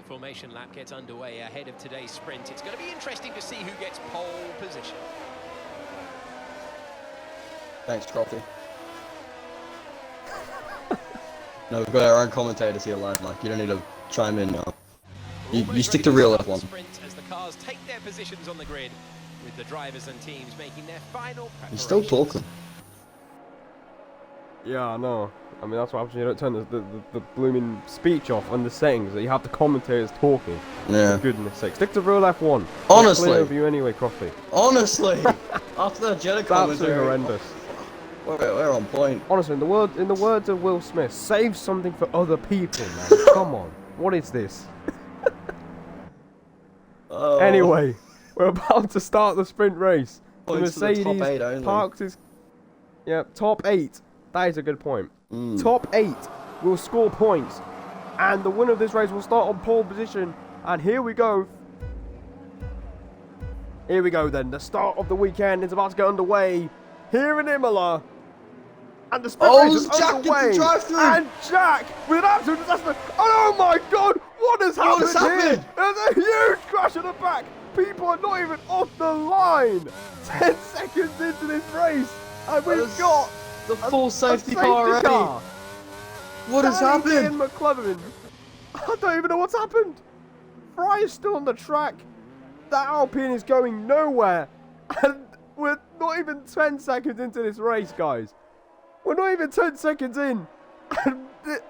formation lap gets underway ahead of today's sprint. It's going to be interesting to see who gets pole position. Thanks, Crofty. No, we've got our own commentators here live, Mike. You don't need to chime in now. You stick to real F1. As the cars take their positions on the grid, with the drivers and teams making their final preparations. He's still talking. Yeah, I know. I mean, that's what happens when you don't turn the blooming speech off on the settings. That you have the commentators talking. Yeah. For goodness sake. Stick to real F1. Honestly. Over you anyway, Crofty. Honestly. After that Jetta commentary. Absolutely horrendous. We're on point. Honestly, in the words of Will Smith, save something for other people, man. Come on. What is this? Anyway, we're about to start the sprint race. The Mercedes parked his... Yeah, top 8. That is a good point. Top 8 will score points. And the winner of this race will start on pole position. And here we go. Here we go then. The start of the weekend is about to get underway. Here in Imola. And the sprint race is underway. And Jack with an absolute disaster. Oh my god! What has happened here? There's a huge crash at the back. People are not even off the line. 10 seconds into this race. And we've got the full safety car already. What has happened? McLovin. I don't even know what's happened. Fry is still on the track. That Alpine is going nowhere. And we're not even 10 seconds into this race, guys. We're not even 10 seconds in. And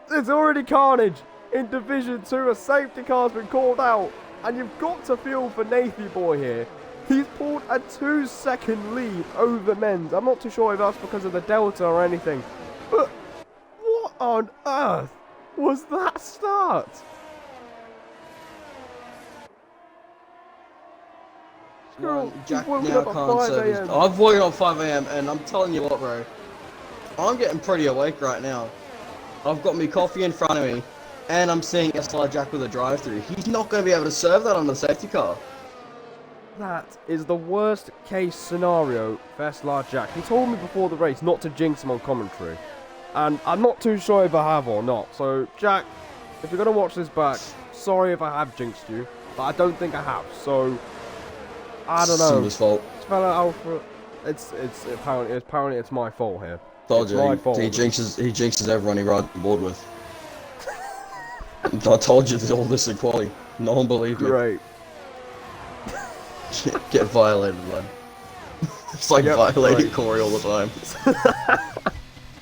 there's already carnage in Division 2. A safety car's been called out. And you've got to feel for Nathy Boy here. He's pulled a 2-second lead over Menz. I'm not too sure if that's because of the Delta or anything. But what on earth was that start? Jack now can't service. I've woken up 5 AM and I'm telling you what, bro. I'm getting pretty awake right now. I've got me coffee in front of me and I'm seeing SLR Jack with a drive-through. He's not going to be able to serve that on the safety car. That is the worst case scenario for SLR Jack. He told me before the race not to jinx him on commentary. And I'm not too sure if I have or not. So, Jack, if you're going to watch this back, sorry if I have jinxed you. But I don't think I have. So, I don't know. It's his fault. Fella Alpha, it's apparently it's my fault here. Told you, he jinxes everyone he rides on board with. I told you all this equality. No one believed me. Great. Get violated, man. It's like violating Corey all the time.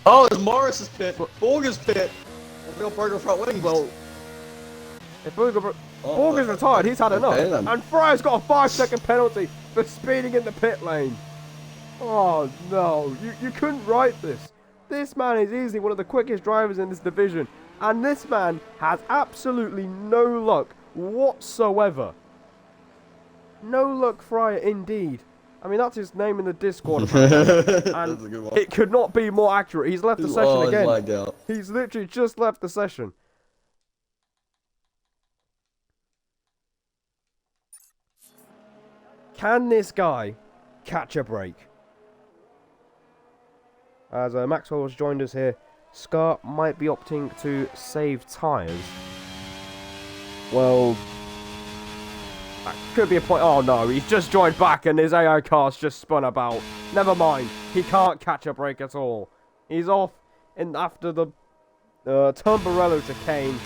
Oh, it's Morris's pit. Borger's pit. We got Borger front wings. Well, if Borger's retired, he's had enough. Then. And Fry's got a 5-second penalty for speeding in the pit lane. Oh no, you couldn't write this. This man is easily one of the quickest drivers in this division. And this man has absolutely no luck whatsoever. No luck Fryer indeed. I mean, that's his name in the Discord. And that's a good one. It could not be more accurate. He's left the session again. Lagged out. He's literally just left the session. Can this guy catch a break? As Maxwell has joined us here, Scar might be opting to save tyres. Well, that could be a point. Oh no, he's just joined back and his AI car's just spun about. Never mind, he can't catch a break at all. He's off in after the Tumbarello chicane,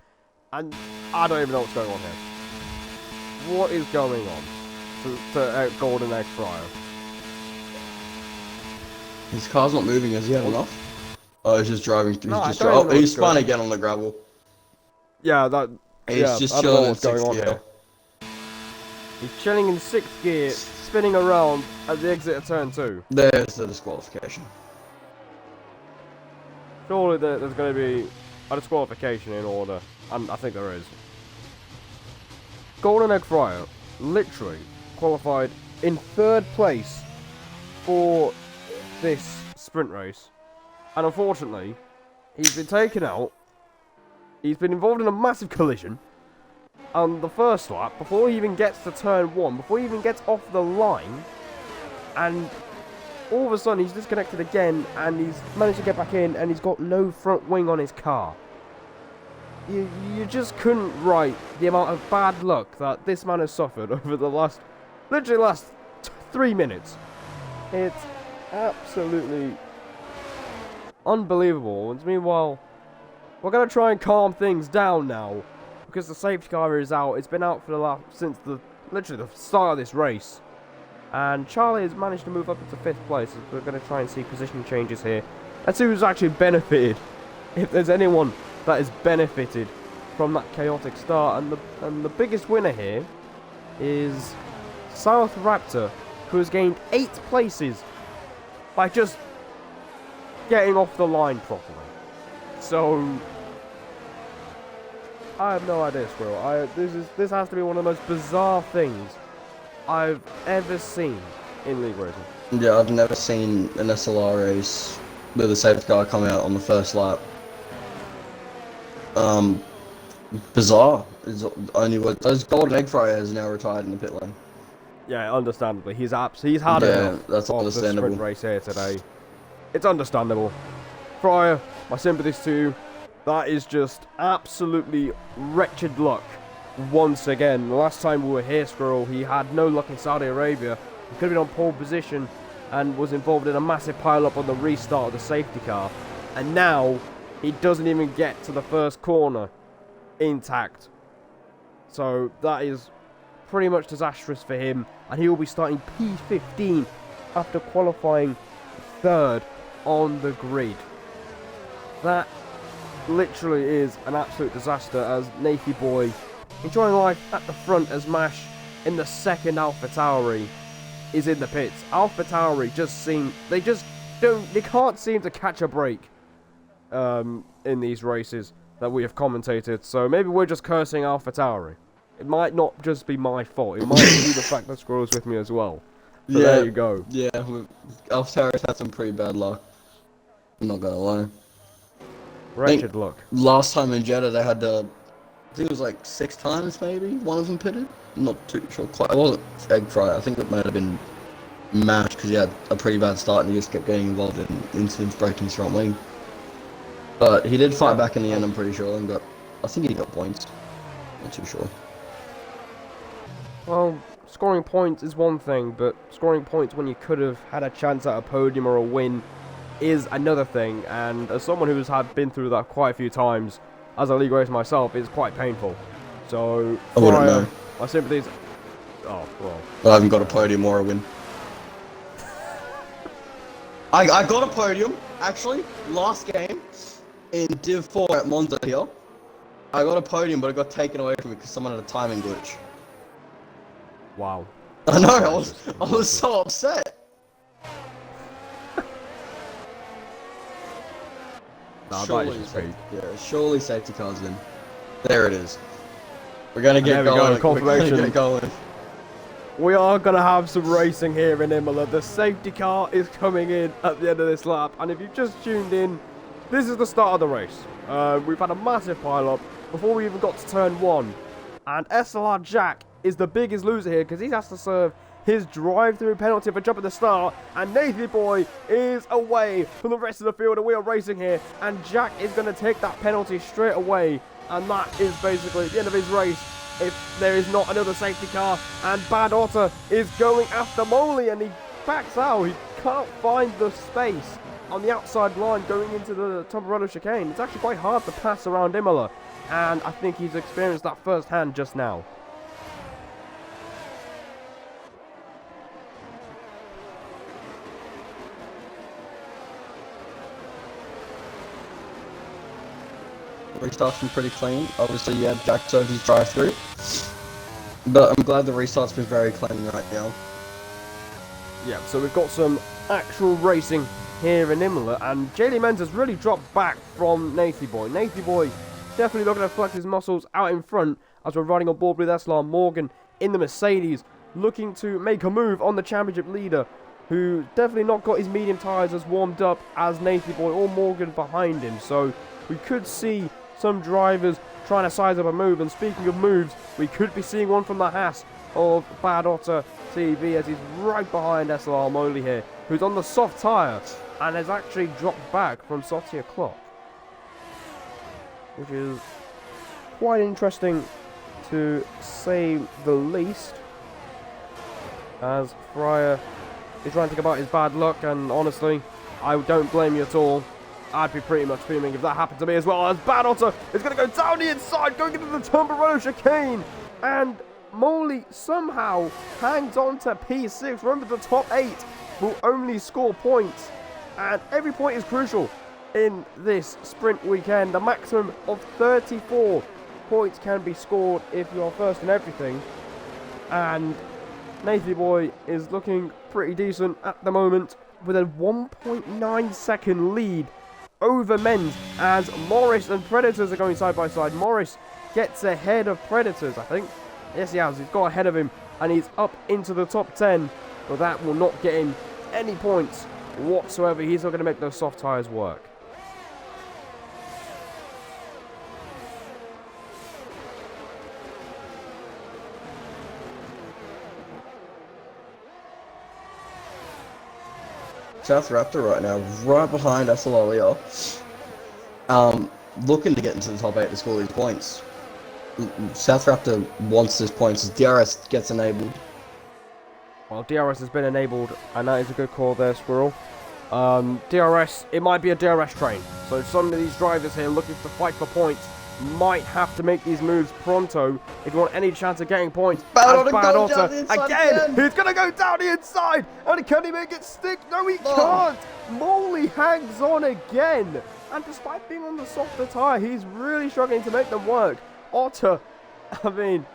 and I don't even know what's going on here. What is going on to Golden Egg Fryer? His car's not moving. Has he had enough? Oh, he's just driving. He's spun again on the gravel. Yeah, that. He's just chilling in 6th gear. He's chilling in 6th gear, spinning around at the exit of turn 2. There's the disqualification. Surely there's going to be a disqualification in order, and I think there is. Golden Egg Fryer literally qualified in 3rd place for this sprint race, and unfortunately, he's been taken out. He's been involved in a massive collision on the first lap before he even gets to turn 1, before he even gets off the line, and all of a sudden he's disconnected again, and he's managed to get back in, and he's got no front wing on his car. you just couldn't write the amount of bad luck that this man has suffered over the literally last 3 minutes. It's absolutely unbelievable. And meanwhile, we're gonna try and calm things down now because the safety car is out. It's been out for since literally the start of this race. And Charlie has managed to move up into 5th place. We're going to try and see position changes here. Let's see who's actually benefited. If there's anyone that has benefited from that chaotic start. And the biggest winner here is South Raptor, who has gained 8 places by just getting off the line properly. So I have no idea, Squirrel. This has to be one of the most bizarre things I've ever seen in League Racing. Yeah, I've never seen an SLR race with a safety car come out on the first lap. Bizarre. Is only what those golden egg fryer has now retired in the pit lane. Yeah, understandably. He's had enough that's of the understandable. sprint race here today. It's understandable. Fryer, my sympathies to you. That is just absolutely wretched luck. Once again, the last time we were here, Squirrel, he had no luck in Saudi Arabia. He could have been on pole position and was involved in a massive pile-up on the restart of the safety car. And now, he doesn't even get to the first corner intact. So, that is pretty much disastrous for him. And he will be starting P15 after qualifying 3rd on the grid. That literally is an absolute disaster as Nathy Boy enjoying life at the front as Mash in the 2nd AlphaTauri is in the pits. AlphaTauri they can't seem to catch a break in these races that we have commentated. So maybe we're just cursing AlphaTauri. It might not just be my fault. It might be the fact that Squirrel's with me as well. So there you go. Yeah, AlphaTauri's had some pretty bad luck. I'm not gonna lie. Wretched luck. Last time in Jeddah they had I think it was like 6 times maybe, one of them pitted. I'm not too sure quite. It wasn't egg fry, I think it might have been Mash because he had a pretty bad start and he just kept getting involved in incidents breaking his front wing. But he did fight back in the end, I'm pretty sure, and I think he got points. Not too sure. Well, scoring points is one thing, but scoring points when you could have had a chance at a podium or a win is another thing. And as someone who's been through that quite a few times, as a league racer myself, it's quite painful. So, I wouldn't know. My sympathies. Oh, well. I haven't got a podium or a win. I got a podium, actually, last game in Div 4 at Monza here. I got a podium, but it got taken away from me because someone had a timing glitch. Wow. I know, I was so upset. Nah, surely safety car's in. There it is. We're gonna get going. Confirmation. We're gonna get going. We are gonna have some racing here in Imola. The safety car is coming in at the end of this lap, and if you've just tuned in, this is the start of the race. We've had a massive pile-up before we even got to turn 1, and SLR Jack is the biggest loser here because he has to serve his drive-through penalty for jump at the start, and Nathy Boy is away from the rest of the field, and we are racing here, and Jack is going to take that penalty straight away, and that is basically the end of his race if there is not another safety car. And Bad Otter is going after Moley, and he backs out. He can't find the space on the outside line going into the Tomborello chicane. It's actually quite hard to pass around Imola, and I think he's experienced that firsthand just now. Restart's been pretty clean. Obviously, yeah, Jack served his drive-through. But I'm glad the restart's been very clean right now. Yeah, so we've got some actual racing here in Imola, and Jaylee Menz has really dropped back from Nathy Boy. Nathy Boy definitely looking to flex his muscles out in front as we're riding on board with SLR Morgan in the Mercedes, looking to make a move on the championship leader, who definitely not got his medium tyres as warmed up as Nathy Boy or Morgan behind him. So we could see some drivers trying to size up a move, and speaking of moves, we could be seeing one from the Haas of Bad Otter TV as he's right behind SLR Moley here, who's on the soft tyre and has actually dropped back from Sotia Clock, which is quite interesting to say the least, as Fryer is ranting about his bad luck, and honestly, I don't blame you at all. I'd be pretty much fuming if that happened to me as well. As Bad Otter is going to go down the inside, going into the Tumbarolo chicane, and Moley somehow hangs on to P6. Remember, the top 8 will only score points, and every point is crucial in this sprint weekend. A maximum of 34 points can be scored if you're first in everything, and Nathy Boy is looking pretty decent at the moment with a 1.9 second lead over Menz, as Morris and Predators are going side by side. Morris gets ahead of Predators, I think. Yes, he has. He's got ahead of him, and he's up into the top 10. But that will not get him any points whatsoever. He's not going to make those soft tyres work. South Raptor right now, right behind SLR. Looking to get into the top 8 to score these points. South Raptor wants his points as DRS gets enabled. Well, DRS has been enabled, and that is a good call there, Squirrel. DRS, it might be a DRS train. So some of these drivers here looking to fight for points might have to make these moves pronto if you want any chance of getting points. Bad Otter again! He's going to go down the inside! And can he make it stick? No, he can't! Moley hangs on again! And despite being on the softer tyre, he's really struggling to make them work. Otter, I mean,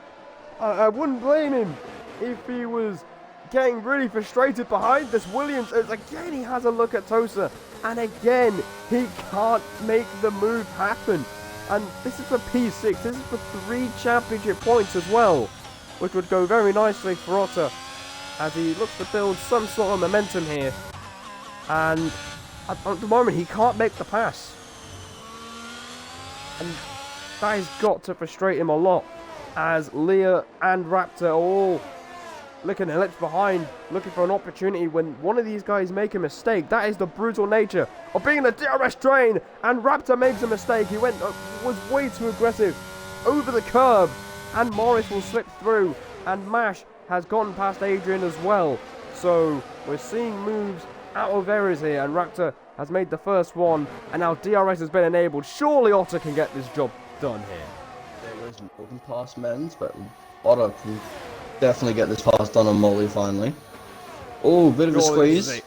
I wouldn't blame him if he was getting really frustrated behind this. Williams, again, he has a look at Tosa, and again, he can't make the move happen. And this is for P6, this is for 3 championship points as well, which would go very nicely for Otter, as he looks to build some sort of momentum here. And at the moment, he can't make the pass. And that has got to frustrate him a lot, as Leah and Raptor are all licking their lips behind, looking for an opportunity when one of these guys make a mistake. That is the brutal nature of being in a DRS train, and Raptor makes a mistake. He was way too aggressive over the curb, and Morris will slip through, and Mash has gone past Adrian as well. So we're seeing moves out of errors here, and Raptor has made the first one, and now DRS has been enabled. Surely Otter can get this job done here. There was walking past Menz, but Otter can definitely get this pass done on Molly finally. Oh, bit of a squeeze.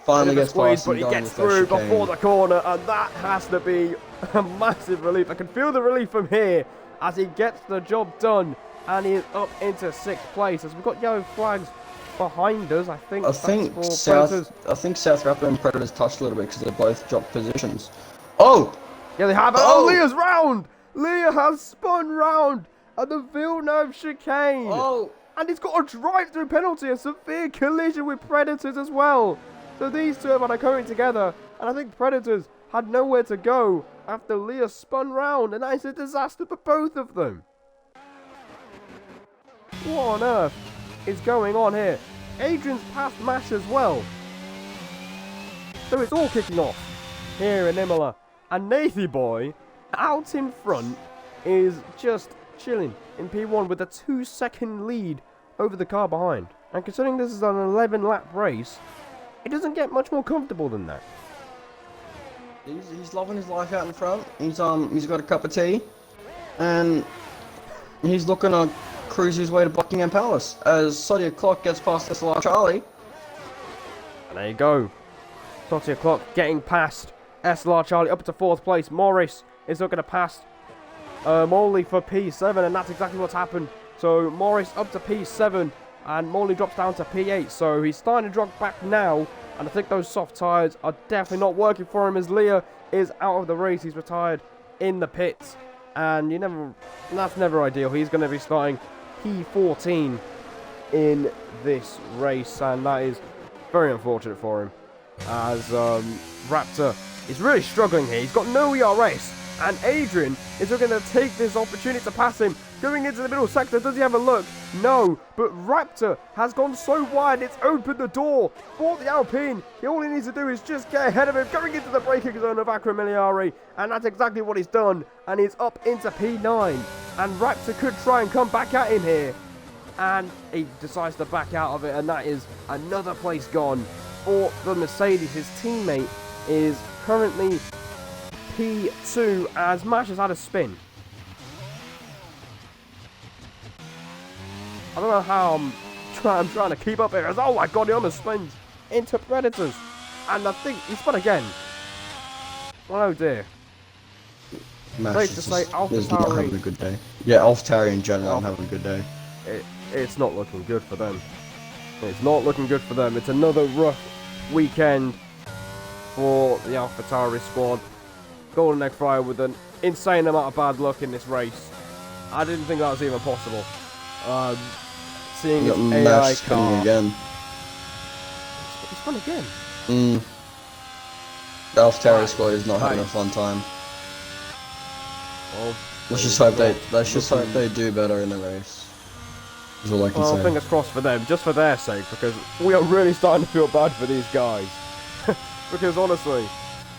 Finally gets past him, but he gets through before the corner, and that has to be a massive relief. I can feel the relief from here as he gets the job done, and he is up into 6th place. As we've got yellow flags behind us, I think South Raptor and Predators touched a little bit because they both dropped positions. Oh! Yeah, they have. Oh, Leah's round! Leah has spun round at the Villeneuve chicane. Oh! And he's got a drive-through penalty, a severe collision with Predators as well. So these two are coming together, and I think Predators had nowhere to go after Leah spun round, and that is a disaster for both of them. What on earth is going on here? Adrian's past Mash as well. So it's all kicking off here in Imola. And Nathy Boy, out in front, is just chilling in P1 with a 2-second lead over the car behind. And considering this is an 11-lap race, it doesn't get much more comfortable than that. He's loving his life out in front. He's got a cup of tea, and he's looking to cruise his way to Buckingham Palace as Sodia Clock gets past SLR Charlie. And there you go. Sodia Clock getting past SLR Charlie up to 4th place. Morris is looking to pass Moley for P7, and that's exactly what's happened. So Morris up to P7, and Moley drops down to P8. So he's starting to drop back now, and I think those soft tyres are definitely not working for him as Leah is out of the race. He's retired in the pits, and that's never ideal. He's going to be starting P14 in this race, and that is very unfortunate for him, as Raptor is really struggling here. He's got no ERS, And Adrian is going to take this opportunity to pass him. Going into the middle sector, does he have a look? No, but Raptor has gone so wide, it's opened the door for the Alpine. All he needs to do is just get ahead of him, going into the braking zone of Acro Miliari, and that's exactly what he's done, and he's up into P9. And Raptor could try and come back at him here, and he decides to back out of it, and that is another place gone for the Mercedes. His teammate is currently P2 as Mash has had a spin. I don't know how I'm trying to keep up here. Oh my god, he almost spins into Predators. And I think he spun again. Oh dear. Mash Safe to say, is not having a good day. Yeah, AlphaTauri in general aren't having a good day. It's not looking good for them. It's not looking good for them. It's another rough weekend for the AlphaTauri squad. Golden Egg Fryer with an insane amount of bad luck in this race. I didn't think that was even possible. Seeing his AI car again. He spun again. The AlphaTauri squad is not having a fun time. Well, let's just hope they do better in the race. Is all I can say. Fingers crossed for them, just for their sake, because we are really starting to feel bad for these guys. Because honestly,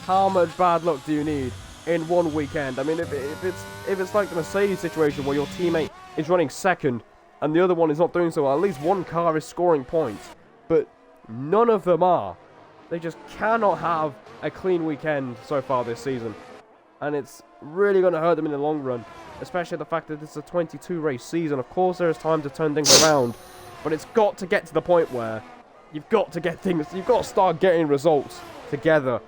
how much bad luck do you need in one weekend? I mean, if it's like the Mercedes situation where your teammate is running second and the other one is not doing so well, at least one car is scoring points, but none of them are. They just cannot have a clean weekend so far this season, and it's really going to hurt them in the long run, especially the fact that it's a 22 race season. Of course there is time to turn things around, but it's got to get to the point where you've got to start getting results together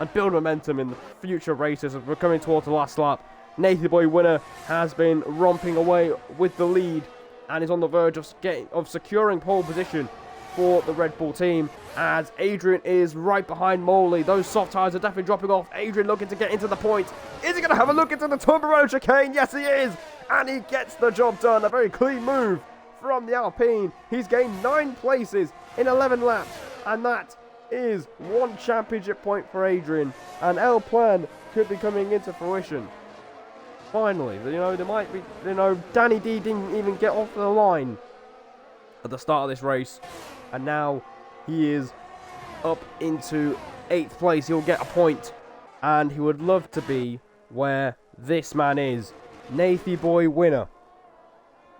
and build momentum in the future races. As we're coming towards the last lap, Nathan Boy Winner has been romping away with the lead and is on the verge of securing pole position for the Red Bull team, as Adrian is right behind Moley. Those soft tyres are definitely dropping off. Adrian looking to get into the point. Is he going to have a look into the Turbo chicane? Yes, he is. And he gets the job done. A very clean move from the Alpine. He's gained 9 places in 11 laps, and that is 1 championship point for Adrian. And El Plan could be coming into fruition. Finally, there might be, Danny D didn't even get off the line at the start of this race, and now he is up into 8th place. He'll get a point, and he would love to be where this man is. Nathy Boy Winner.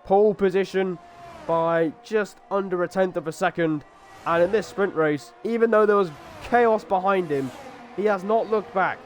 Pole position by just under a 1/10 of a second, and in this sprint race, even though there was chaos behind him, he has not looked back,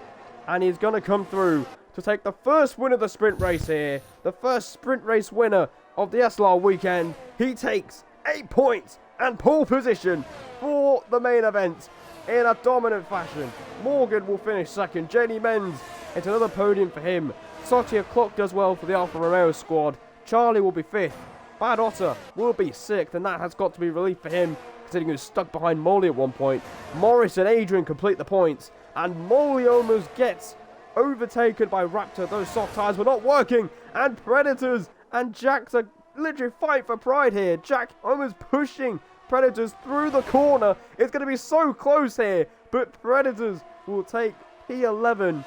and he's going to come through to take the first win of the sprint race here. The first sprint race winner of the SLR weekend. He takes 8 points and pole position for the main event in a dominant fashion. Morgan will finish second. Jenny Menz, it's another podium for him. Sotia Clock does well for the Alfa Romeo squad. Charlie will be 5th. Bad Otter will be 6th, and that has got to be relief for him, considering he was stuck behind Molly at one point. Morris and Adrian complete the points, and Molly almost gets overtaken by Raptor. Those soft tyres were not working, and Predators and Jack are literally fight for pride here. Jack almost pushing Predators through the corner. It's going to be so close here, but Predators will take P11,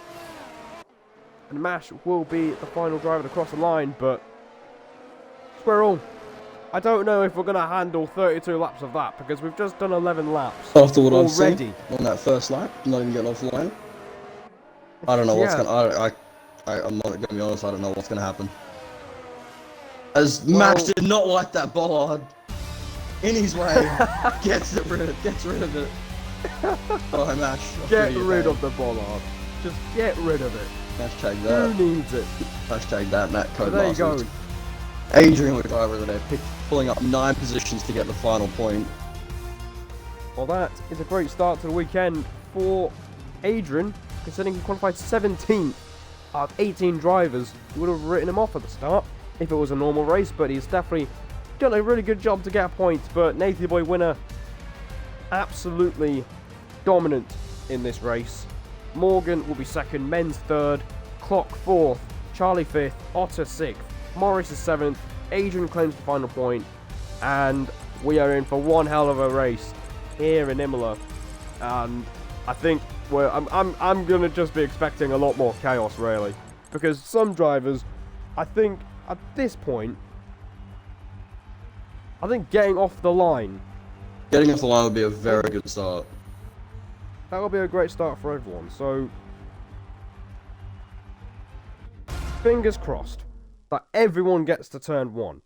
and Mash will be the final driver to cross the line. But Squirrel, I don't know if we're going to handle 32 laps of that, because we've just done 11 laps after what I've already seen on that first lap, not even getting off the line. I don't know what's going to... I'm not going to be honest, I don't know what's going to happen. As Max did not like that bollard in his way, gets rid of it. Oh, Mash. Get rid of the bollard. Just get rid of it. Hashtag that. Who needs it? Hashtag that, Matt Code There you go. Adrian with driver of the day, pulling up 9 positions to get the final point. Well, that is a great start to the weekend for Adrian, considering he qualified 17th out of 18 drivers who would have written him off at the start if it was a normal race, but he's definitely done a really good job to get a point. But Nathan Boy Winner, absolutely dominant in this race. Morgan will be 2nd, Men's 3rd, Clock 4th, Charlie 5th, Otter 6th, Morris is 7th, Adrian claims the final point, and we are in for one hell of a race here in Imola. And I think where I'm gonna just be expecting a lot more chaos, really, because some drivers, I think at this point, I think getting off the line. Getting off the line would be a very good start. That will be a great start for everyone. So, fingers crossed that everyone gets to turn 1.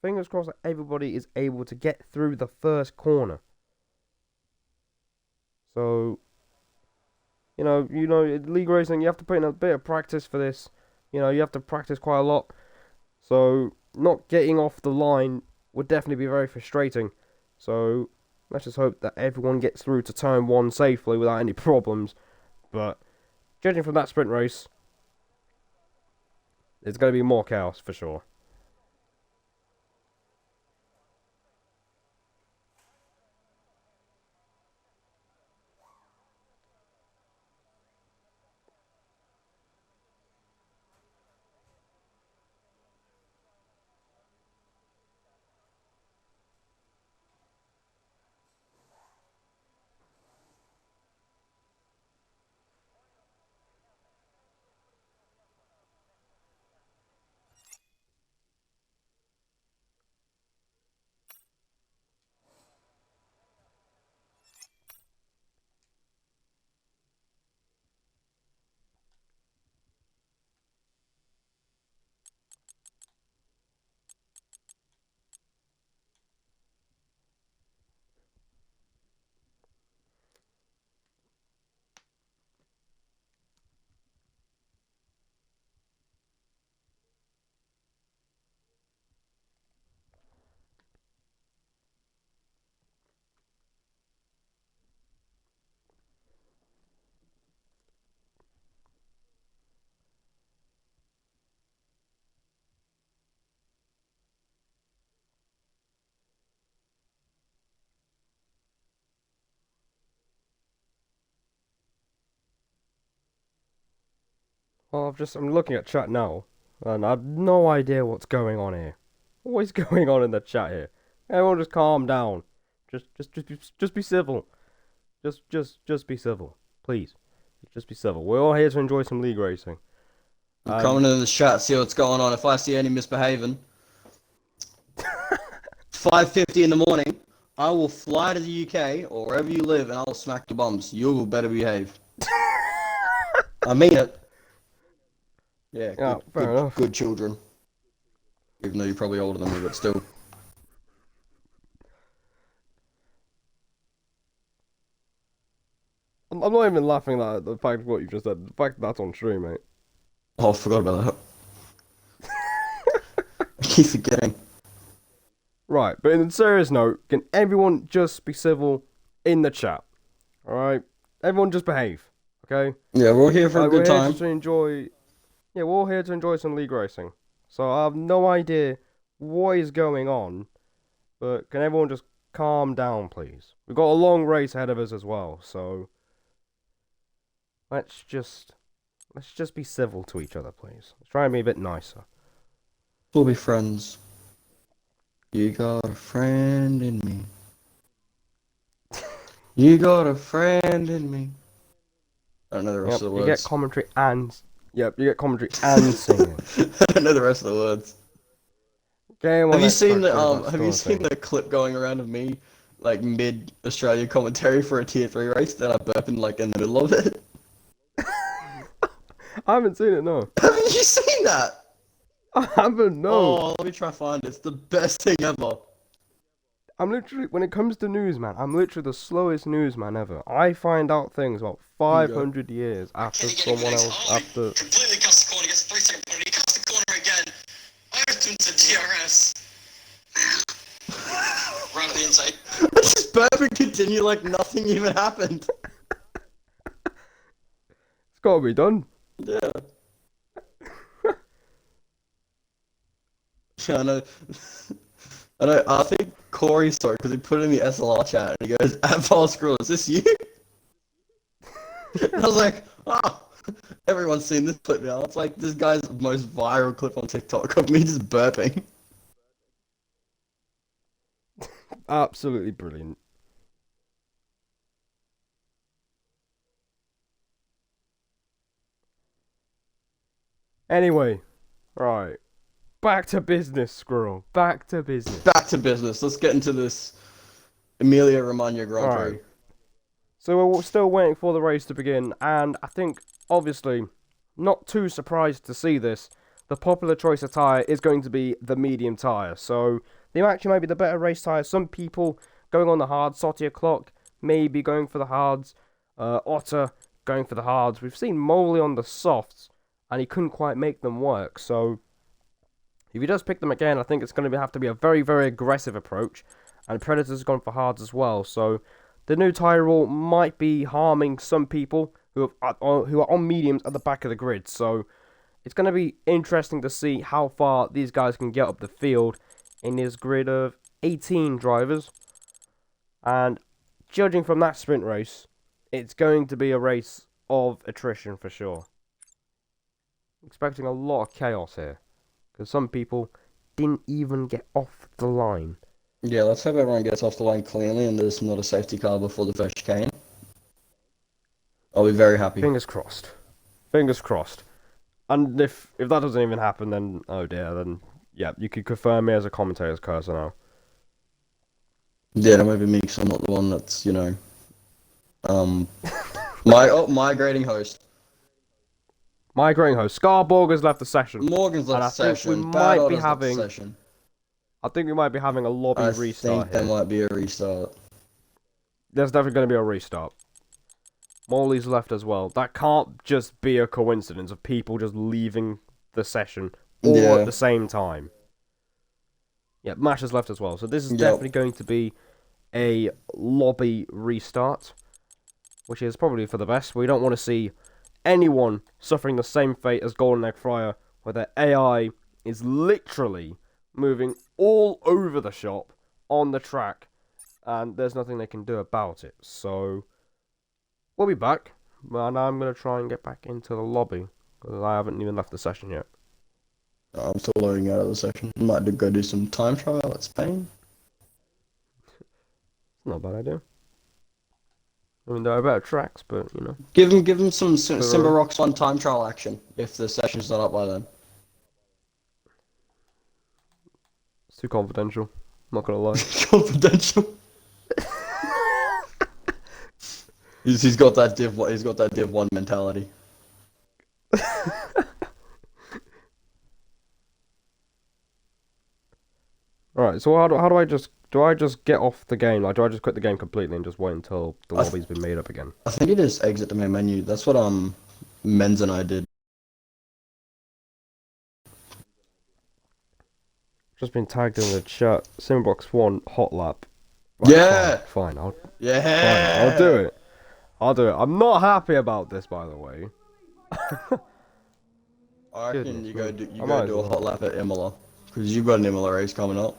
Fingers crossed that everybody is able to get through the first corner. So, league racing, you have to put in a bit of practice for this. You have to practice quite a lot. So, not getting off the line would definitely be very frustrating. So, let's just hope that everyone gets through to turn 1 safely without any problems. But, judging from that sprint race, there's going to be more chaos for sure. Well, I'm looking at chat now, and I have no idea what's going on here. What is going on in the chat here? Everyone just calm down. Just be civil. Just be civil. Please. Just be civil. We're all here to enjoy some league racing. I'm coming into the chat, see what's going on. If I see any misbehaving, 5:50 in the morning, I will fly to the UK or wherever you live, and I will smack your bums. You better behave. I mean it. Yeah, fair enough. Good children. Even though you're probably older than me, but still. I'm not even laughing at the fact of what you just said. The fact that's on stream, mate. Oh, I forgot about that. I keep forgetting. Right, but in a serious note, can everyone just be civil in the chat? Alright? Everyone just behave, okay? Yeah, we're all here for a good time. We're all here to enjoy some league racing. So I have no idea what is going on, but can everyone just calm down, please? We've got a long race ahead of us as well, so let's just be civil to each other, please. Let's try and be a bit nicer. We'll be friends. You got a friend in me. You got a friend in me. I don't know the rest of the words. You get commentary and... Yep, you get commentary and singing. I don't know the rest of the words. Have you seen the clip going around of me, like, mid-Australia commentary for a Tier 3 race, then I burp in, like, in the middle of it? I haven't seen it, no. Haven't you seen that? I haven't, no. Oh, let me try to find it. It's the best thing ever. I'm literally, when it comes to news, man, I'm literally the slowest newsman ever. I find out things about 500 years after someone else, after... Completely cuts the corner, gets a 3-second penalty, cuts the corner again. Open to DRS. Right at the inside. I just burp and continue like nothing even happened. It's gotta be done. Yeah. Yeah, I know. I think Corey saw it because he put it in the SLR chat and he goes, "At Paul Screw, is this you?" I was like, oh, everyone's seen this clip now. It's like this guy's most viral clip on TikTok of me just burping. Absolutely brilliant. Anyway, right. Back to business, Squirrel. Back to business. Back to business. Let's get into this Emilia Romagna Grand Prix. Alright. So we're still waiting for the race to begin, and I think, obviously, not too surprised to see this, the popular choice of tyre is going to be the medium tyre. So they actually might be the better race tyre. Some people going on the hards, Sotti o'clock, maybe going for the hards, Otter going for the hards. We've seen Moley on the softs, and he couldn't quite make them work. So if he does pick them again, I think it's going to have to be a very, very aggressive approach. And Predator's gone for hards as well. So the new tyre rule might be harming some people who are on mediums at the back of the grid. So it's going to be interesting to see how far these guys can get up the field in this grid of 18 drivers. And judging from that sprint race, it's going to be a race of attrition for sure. Expecting a lot of chaos here, because some people didn't even get off the line. Yeah, let's hope everyone gets off the line cleanly and there's not a safety car before the first chicane. I'll be very happy. Fingers crossed. Fingers crossed. And if that doesn't even happen, then oh dear, then yeah, you could confirm me as a commentator's cursor now. Yeah, that might be me because I'm not the one that's, migrating host. Migrating host. Scarborg has left the session. Morgan's left the session. We I think we might be having a lobby restart I think there might be a restart. There's definitely going to be a restart. Molly's left as well. That can't just be a coincidence of people just leaving the session all at the same time. Yeah, Mash has left as well. So this is definitely going to be a lobby restart, which is probably for the best. We don't want to see anyone suffering the same fate as Golden Egg Fryer, where their AI is literally moving all over the shop on the track, and there's nothing they can do about it. So we'll be back, and I'm going to try and get back into the lobby, because I haven't even left the session yet. I'm still loading out of the session. Might go do some time trial at Spain. Not a bad idea. I mean, there are better tracks, but, Give them some Simba Rocks 1 time trial action, if the session's not up by then. It's too confidential. I'm not gonna lie. Confidential. He's got that Div 1 mentality. Alright, so how do I just get off the game? Like, do I just quit the game completely and just wait until the lobby's been made up again? I think it is exit the main menu. That's what Menz and I did. Just been tagged in the chat. Simbox 1 hot lap. Right, Yeah. Fine. I'll do it. I'll do it. I'm not happy about this, by the way. I reckon you go do a hot lap at Imola, because you've got an Imola race coming up.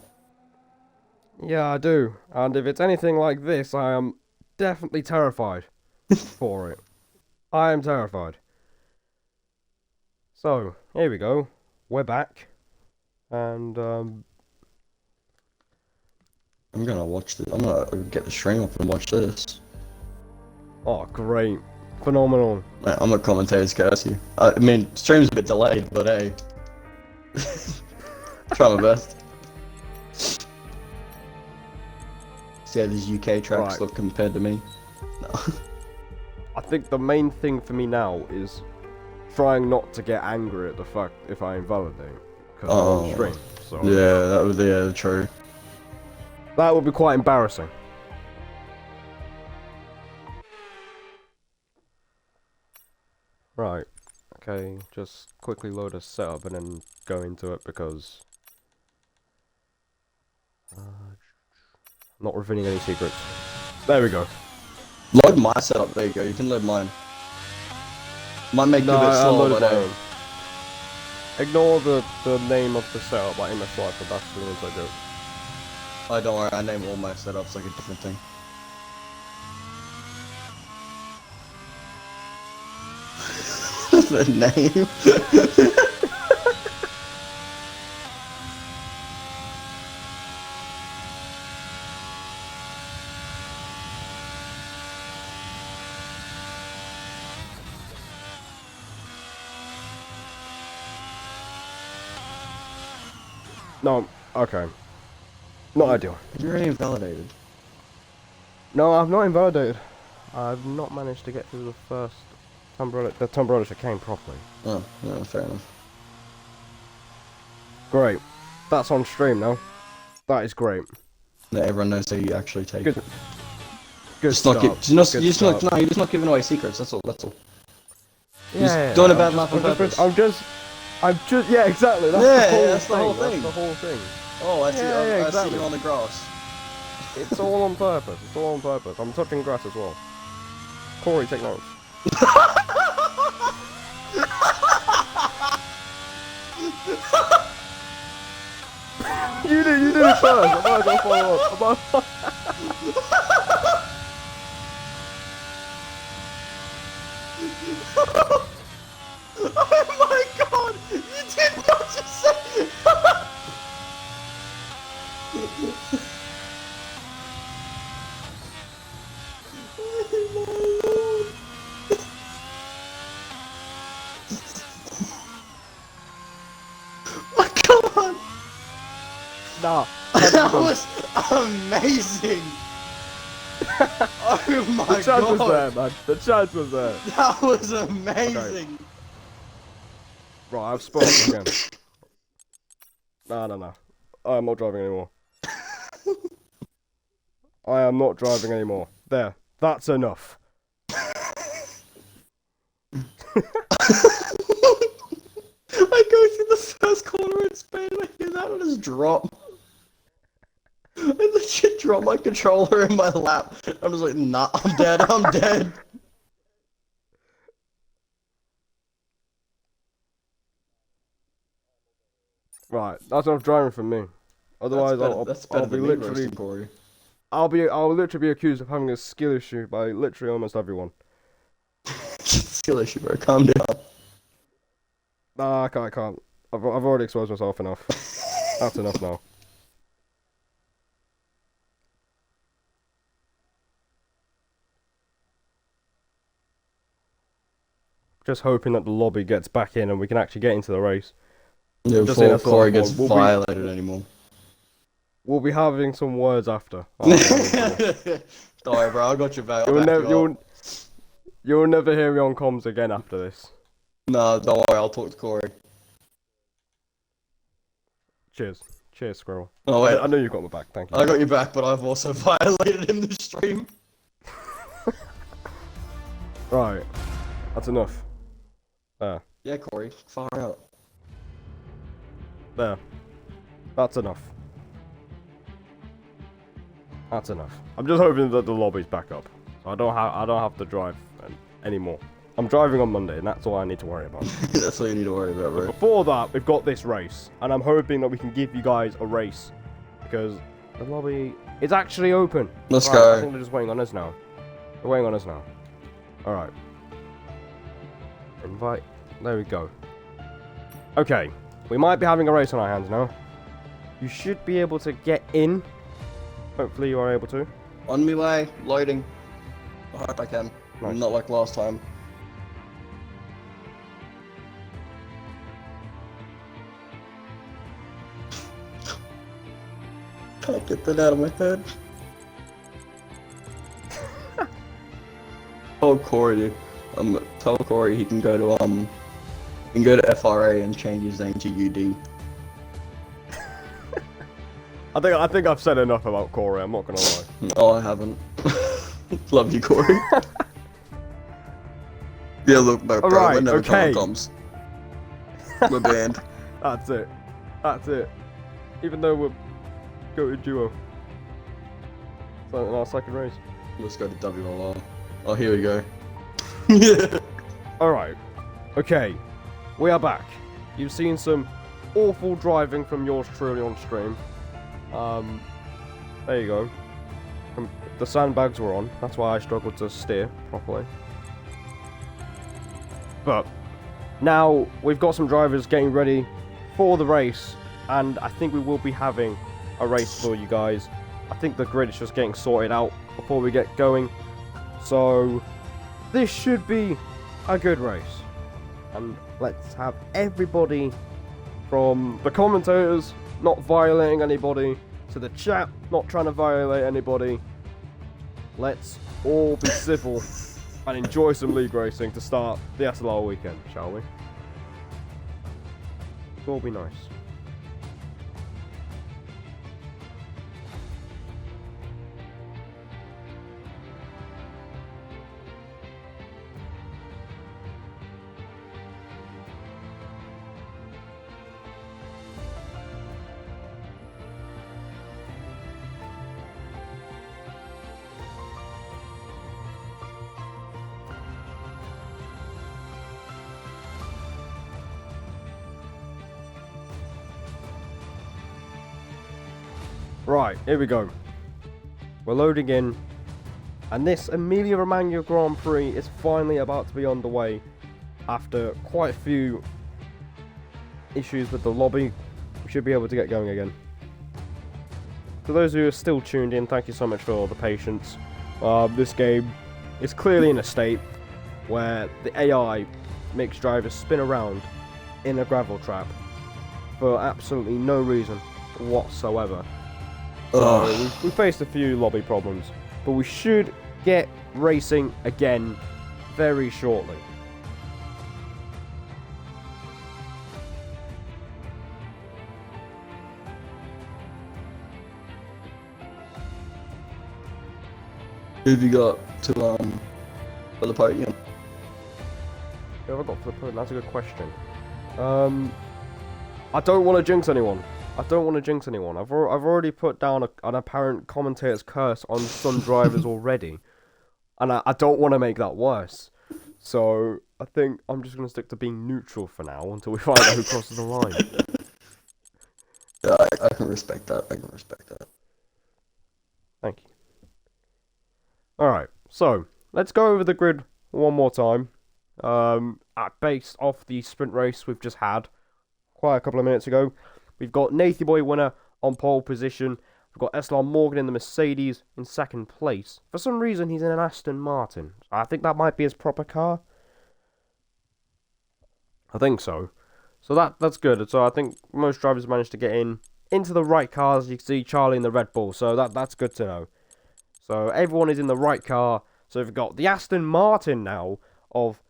Yeah, I do. And if it's anything like this, I am definitely terrified for it. I am terrified. So, here we go. We're back. And, I'm gonna watch this. I'm gonna get the stream up and watch this. oh, great. Phenomenal. I'm a commentator's curse you. I mean, stream's a bit delayed, but hey. Try my best. See how these UK tracks look compared to me. No. I think the main thing for me now is trying not to get angry at the fact if I invalidate. Because I'm on stream. So yeah, that was true. that would be quite embarrassing. Right. Okay, just quickly load a setup and then go into it because not revealing any secrets. There we go. Load my setup, there you go, you can load mine. Might make it a bit slow, but hey. Ignore the name of the setup like MS Live, but that's the ones I do. Oh, don't worry, I name all my setups like a different thing. The name? No, okay. Not ideal. You're already invalidated. No, I've not invalidated. I've not managed to get through the first the umbrella chicane properly. Oh, no, fair enough. Great. That's on stream now. That is great. That everyone knows how you actually take Good. it. Good Just not, start. you're Good just start. not, no, you're just not giving away secrets, that's all, that's all. Yeah, doing a I'm bad just- lap on purpose. I'm just, yeah, exactly. That's Yeah, the whole that's the thing. whole thing. That's the whole thing. Oh, I see, Yeah, I see exactly. you on the grass. It's all on purpose. It's all on purpose. I'm touching grass as well. Corey, take notes. You did it first. I might as well follow up. Oh my god! You did not just say... Oh, come on! Nah. That was amazing! Oh my The chance god! was there, man. The chance was there. That was amazing! Right, I've spoken again. No. I am not driving anymore. I am not driving anymore. There. That's enough. I go through the first corner in Spain and I hear that and just drop. I legit drop my controller in my lap. I'm just like, nah, I'm dead, I'm dead. Right, that's enough driving from me. Otherwise, That's better I'll be than me literally, roasting Corey. I'll literally be accused of having a skill issue by literally almost everyone. Skill issue, bro. Calm down. Nah, I can't. I've already exposed myself enough. That's enough now. Just hoping that the lobby gets back in and we can actually get into the race. Yeah, Just saying before that's all Corey I gets want. violated anymore. We'll be having some words after. Don't worry, bro. I got your back. I'll back you up. You'll never hear me on comms again after this. No, don't worry. I'll talk to Corey. Cheers, Squirrel. Oh wait, I know you got my back. Thank you. I got your back, but I've also violated in the stream. Right, that's enough. There, Yeah, Corey. Far out. there. That's enough. That's enough. I'm just hoping that the lobby's back up, so I don't have to drive anymore. I'm driving on Monday, and that's all I need to worry about. That's all you need to worry about, bro. Before that, we've got this race, and I'm hoping that we can give you guys a race, because the lobby is actually open. Let's Right, go. I think they're just waiting on us now. They're waiting on us now. Alright. Invite. There we go. Okay. We might be having a race on our hands now. You should be able to get in. Hopefully you are able to. On my way. Loading. I hope I can. Nice. Not like last time. Can't get that out of my head. Tell Corey, tell Corey he can go to FRA and change his name to UD. I think I've said enough about Corey, I'm not gonna lie. Oh, I haven't. Love you, Corey. Yeah, look, no, bro, Alright, we're never okay. comms. We're banned. That's it. That's it. Even though we're go to duo. So in our second race. Let's go to WLR. Oh, here we go. Yeah. Alright. Okay. We are back. You've seen some awful driving from yours truly on stream. There you go. The sandbags were on. That's why I struggled to steer properly. But now we've got some drivers getting ready for the race, and I think we will be having a race for you guys. I think the grid is just getting sorted out before we get going. So this should be a good race. And let's have everybody from the commentators not violating anybody, to the chat not trying to violate anybody. Let's all be civil and enjoy some league racing to start the SLR weekend, shall we? It'll all be nice. Right, here we go. We're loading in. And this Emilia-Romagna Grand Prix is finally about to be underway after quite a few issues with the lobby. We should be able to get going again. For those who are still tuned in, thank you so much for the patience. This game is clearly in a state where the AI makes drivers spin around in a gravel trap for absolutely no reason whatsoever. So we faced a few lobby problems, but we should get racing again very shortly. Who have you got to for the podium? Who have I got for the podium? That's a good question. I don't want to jinx anyone. I've already put down an apparent commentator's curse on some drivers already. And I don't want to make that worse. So I think I'm just going to stick to being neutral for now until we find out who crosses the line. Yeah, I can respect that. Thank you. Alright, so let's go over the grid one more time. Based off the sprint race we've just had quite a couple of minutes ago. We've got Nathy Boy winner on pole position. We've got SLR Morgan in the Mercedes in second place. For some reason, he's in an Aston Martin. I think that might be his proper car. I think so. So that's good. So I think most drivers managed to get into the right cars. You can see Charlie in the Red Bull. So that's good to know. So everyone is in the right car. So we've got the Aston Martin now of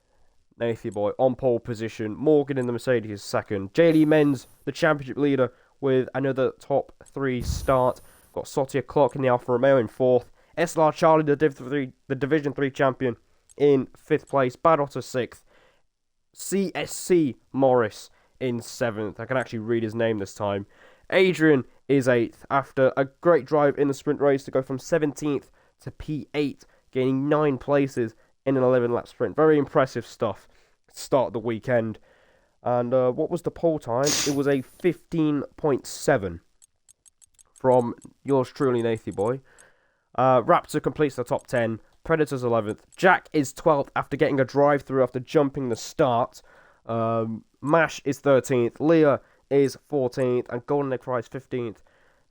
Nathy Boy on pole position. Morgan in the Mercedes is second. J.Lee Menz, the championship leader, with another top 3 start. Got Sotia Clark in the Alfa Romeo in 4th. SLR Charlie, the Division 3 champion, in 5th place. Bad Otter 6th. CSC Morris in 7th. I can actually read his name this time. Adrian is 8th after a great drive in the sprint race to go from 17th to P8, gaining 9 places in an 11-lap sprint. Very impressive stuff. Start of the weekend. And what was the pole time? It was a 15.7 from yours truly, Nathy Boy. Raptor completes the top 10. Predators 11th. Jack is 12th after getting a drive-through after jumping the start. Mash is 13th. Leah is 14th. And Golden Egg Fry is 15th.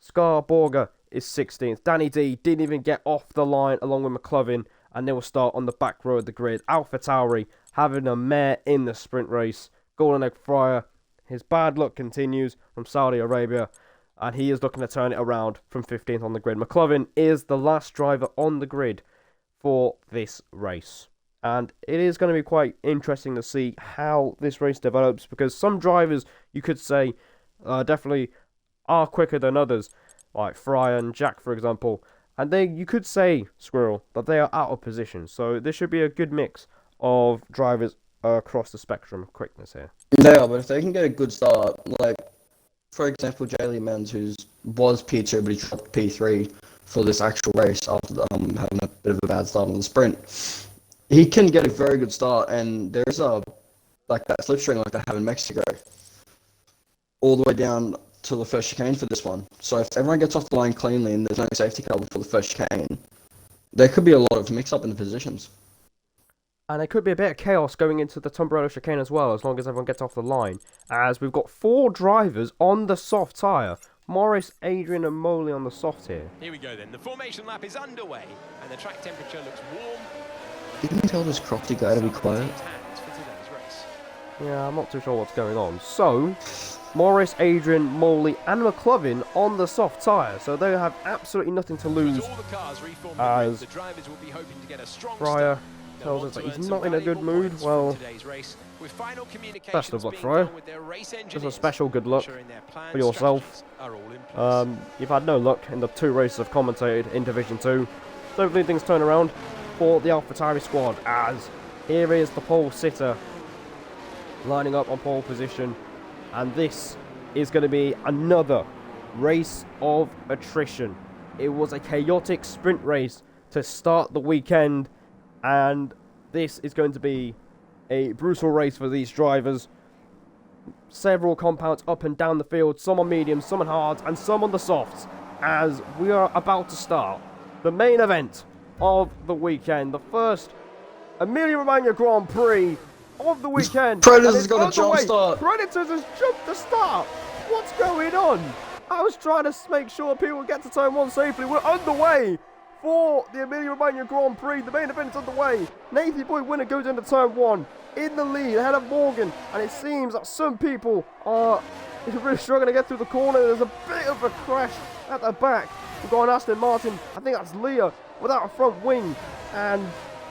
Scar Borger is 16th. Danny D didn't even get off the line along with McLovin. And they will start on the back row of the grid. Alpha Tauri having a mare in the sprint race. Golden Egg Fryer, his bad luck continues from Saudi Arabia. And he is looking to turn it around from 15th on the grid. McLovin is the last driver on the grid for this race. And it is going to be quite interesting to see how this race develops. Because some drivers, you could say, definitely are quicker than others. Like Fryer and Jack, for example. And you could say, Squirrel, that they are out of position. So this should be a good mix of drivers across the spectrum of quickness here. They are, but if they can get a good start, like, for example, J.Lee Menz, who was P2, but he dropped P3 for this actual race after having a bit of a bad start on the sprint. He can get a very good start, and there's that slipstream like they have in Mexico, all the way down to the first chicane for this one. So if everyone gets off the line cleanly and there's no safety car before the first chicane, there could be a lot of mix-up in the positions. And there could be a bit of chaos going into the Tumbrello chicane as well, as long as everyone gets off the line. As we've got 4 drivers on the soft tyre. Morris, Adrian and Moley on the soft here. Here we go then. The formation lap is underway and the track temperature looks warm. Didn't you tell this crofty guy to be quiet? Yeah, I'm not too sure what's going on. So, Morris, Adrian, Moley and McLovin on the soft tyre, so they have absolutely nothing to lose. All the cars reform As the drivers will be hoping to get a strong Fryer start. tells us that he's not in a good mood. Well, best of luck, Fryer. Just a special good luck for yourself. You've had no luck in the 2 races I've commentated in Division 2. So hopefully things turn around for the AlphaTauri squad, as here is the pole sitter lining up on pole position, and this is going to be another race of attrition. It was a chaotic sprint race to start the weekend, and this is going to be a brutal race for these drivers. Several compounds up and down the field, some on mediums, some on hards, and some on the softs, as we are about to start the main event of the weekend, the first Emilia-Romagna Grand Prix of the weekend. Predator's got a jump start. Predators has jumped the start. What's going on? I was trying to make sure people get to turn 1 safely. We're underway for the Emilia-Romagna Grand Prix. The main event is underway. Nathan Boy winner goes into turn 1 in the lead ahead of Morgan, and it seems that some people are really struggling to get through the corner. There's a bit of a crash at the back. We've got an Aston Martin, I think that's Leah, without a front wing, and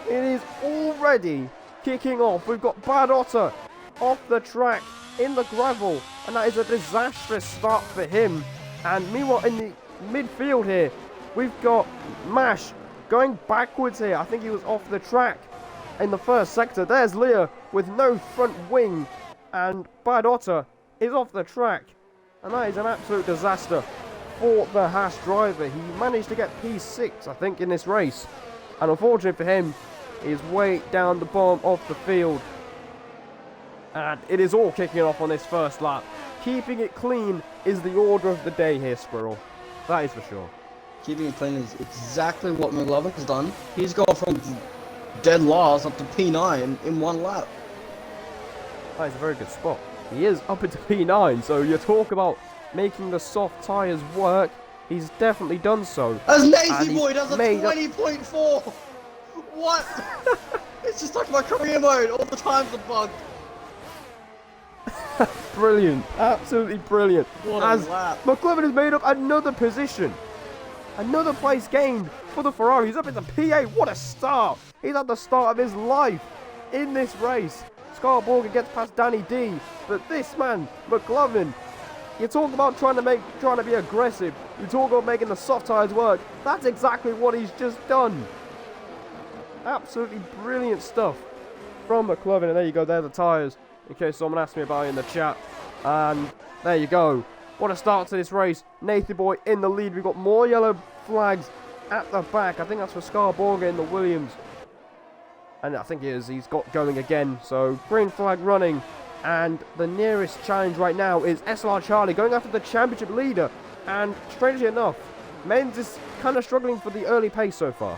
it is already kicking off. We've got Bad Otter off the track in the gravel, and that is a disastrous start for him. And meanwhile in the midfield here, we've got Mash going backwards here. I think he was off the track in the first sector. There's Leah with no front wing, and Bad Otter is off the track, and that is an absolute disaster for the Haas driver. He managed to get P6, I think, in this race, and unfortunately for him, he's way down the bottom of the field. And it is all kicking off on this first lap. Keeping it clean is the order of the day here, Squirrel. That is for sure. Keeping it clean is exactly what McLovin's done. He's gone from dead last up to P9 in 1 lap. That is a very good spot. He is up into P9, so you talk about making the soft tyres work. He's definitely done so. As Nazy Boy does a 20.4! What? It's just like my career mode, all the time's a bug. Brilliant, absolutely brilliant. What a lap. McLovin has made up another position. Another place gained for the Ferrari. He's up into P8. What a start. He's at the start of his life in this race. Scott Borger gets past Danny D. But this man, McLovin, you talk about trying to be aggressive. You talk about making the soft tyres work. That's exactly what he's just done. Absolutely brilliant stuff from McLovin. And there you go, there are the tyres, in case someone asked me about it in the chat. And there you go. What a start to this race. Nathan Boy in the lead. We've got more yellow flags at the back. I think that's for Scarborga in the Williams. And I think it is. He's got going again. So green flag running. And the nearest challenge right now is SLR Charlie going after the championship leader. And strangely enough, Menz is kind of struggling for the early pace so far.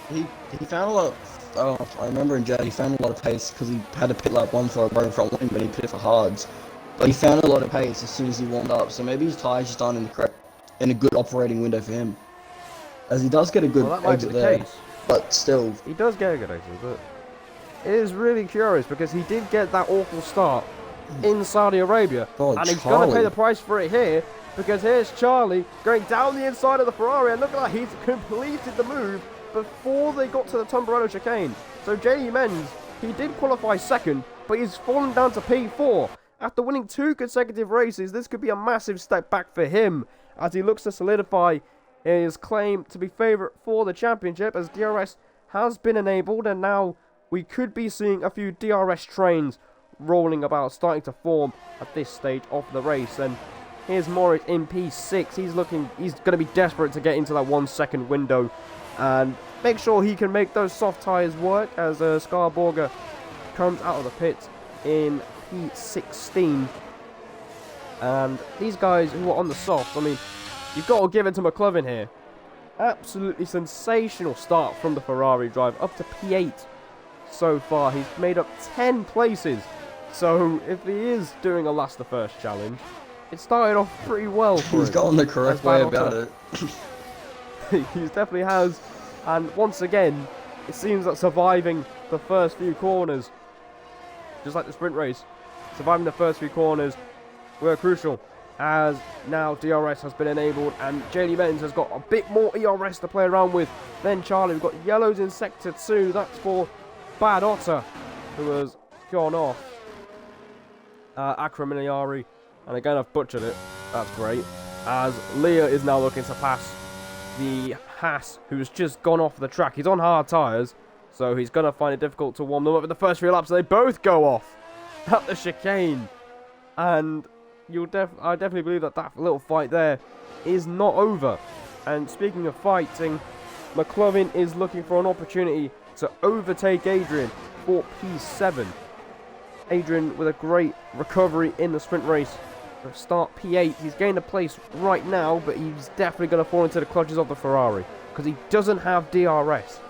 He found a lot of, I remember in Jet, he found a lot of pace because he had to pit lap 1 for a broken front wing, but he pit it for hards. But he found a lot of pace as soon as he warmed up, so maybe his tyres just aren't in a good operating window for him. As he does get a good exit there, but still. He does get a good exit, but it is really curious because he did get that awful start in Saudi Arabia, and he's going to pay the price for it here, because here's Charlie going down the inside of the Ferrari, and look at that, he's completed the move before they got to the Tombrello chicane. So J.E. Menz, he did qualify second, but he's fallen down to P4. After winning 2 consecutive races, this could be a massive step back for him as he looks to solidify his claim to be favourite for the championship, as DRS has been enabled, and now we could be seeing a few DRS trains rolling about, starting to form at this stage of the race. And here's Morris in P6. He's going to be desperate to get into that 1 second window and make sure he can make those soft tyres work, as Scarborga comes out of the pit in P16. And these guys who are on the soft, I mean, you've got to give it to McLovin here. Absolutely sensational start from the Ferrari drive, up to P8 so far. He's made up 10 places. So if he is doing a last to first challenge, it started off pretty well for him. He's gone the correct way about it. He definitely has, and once again, it seems that surviving the first few corners, just like the sprint race, surviving the first few corners were crucial, as now DRS has been enabled and JD Benz has got a bit more ERS to play around with than Charlie. We've got yellows in sector 2. That's for Bad Otter, who has gone off. Acrominiari, and again I've butchered it. That's great. As Leah is now looking to pass the Haas, who's just gone off the track. He's on hard tyres, so he's going to find it difficult to warm them up in the first few laps. They both go off at the chicane, and I definitely believe that that little fight there is not over. And speaking of fighting, McLovin is looking for an opportunity to overtake Adrian for P7. Adrian with a great recovery in the sprint race. Start P8. He's gained a place right now, but he's definitely going to fall into the clutches of the Ferrari because he doesn't have DRS.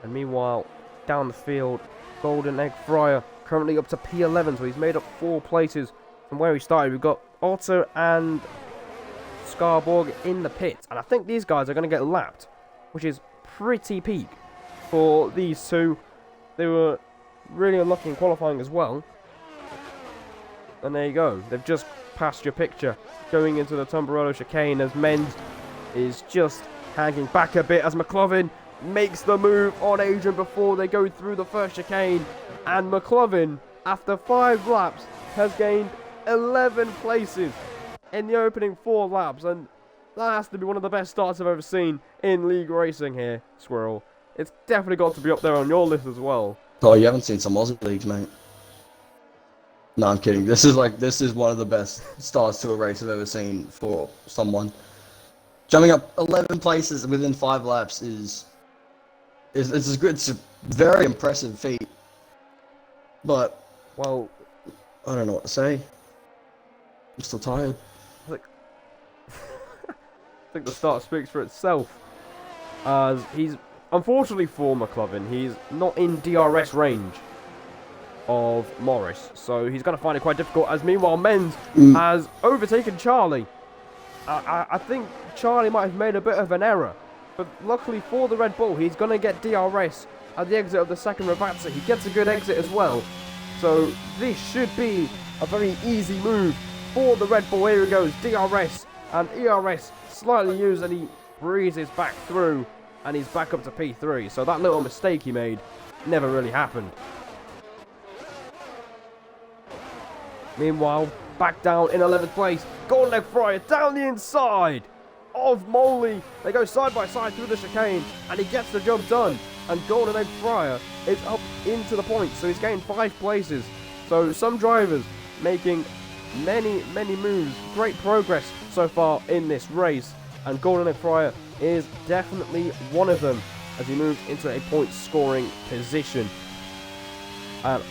And meanwhile, down the field, Golden Egg Fryer currently up to P11, so he's made up 4 places from where he started. We've got Otto and Scarborg in the pits, and I think these guys are going to get lapped, which is pretty peak for these two. They were really unlucky in qualifying as well, and there you go, they've just passed your picture going into the Tumbarello chicane as Menz is just hanging back a bit as McLovin makes the move on Adrian before they go through the first chicane. And McLovin, after 5 laps, has gained 11 places in the opening 4 laps, and that has to be one of the best starts I've ever seen in league racing here, Squirrel. It's definitely got to be up there on your list as well. Oh, you haven't seen some Aussie leagues, mate. No, I'm kidding. This is one of the best starts to a race I've ever seen for someone. Jumping up 11 places within 5 laps is it's a very impressive feat. But, well, I don't know what to say. I'm still tired. I think the start speaks for itself. As he's, unfortunately for McLovin, he's not in DRS range of Morris, so he's going to find it quite difficult. As meanwhile, Menz has overtaken Charlie. I think Charlie might have made a bit of an error, but luckily for the Red Bull, he's going to get DRS at the exit of the second Ravazza. He gets a good exit as well, so this should be a very easy move for the Red Bull. Here he goes, DRS and ERS slightly used, and he breezes back through, and he's back up to P3. So that little mistake he made never really happened. Meanwhile, back down in 11th place, Golden Egg Fryer down the inside of Molly. They go side by side through the chicane, and he gets the job done. And Golden Egg Fryer is up into the points, so he's gained 5 places. So some drivers making many moves, great progress so far in this race, and Golden Egg Fryer is definitely one of them as he moves into a point scoring position.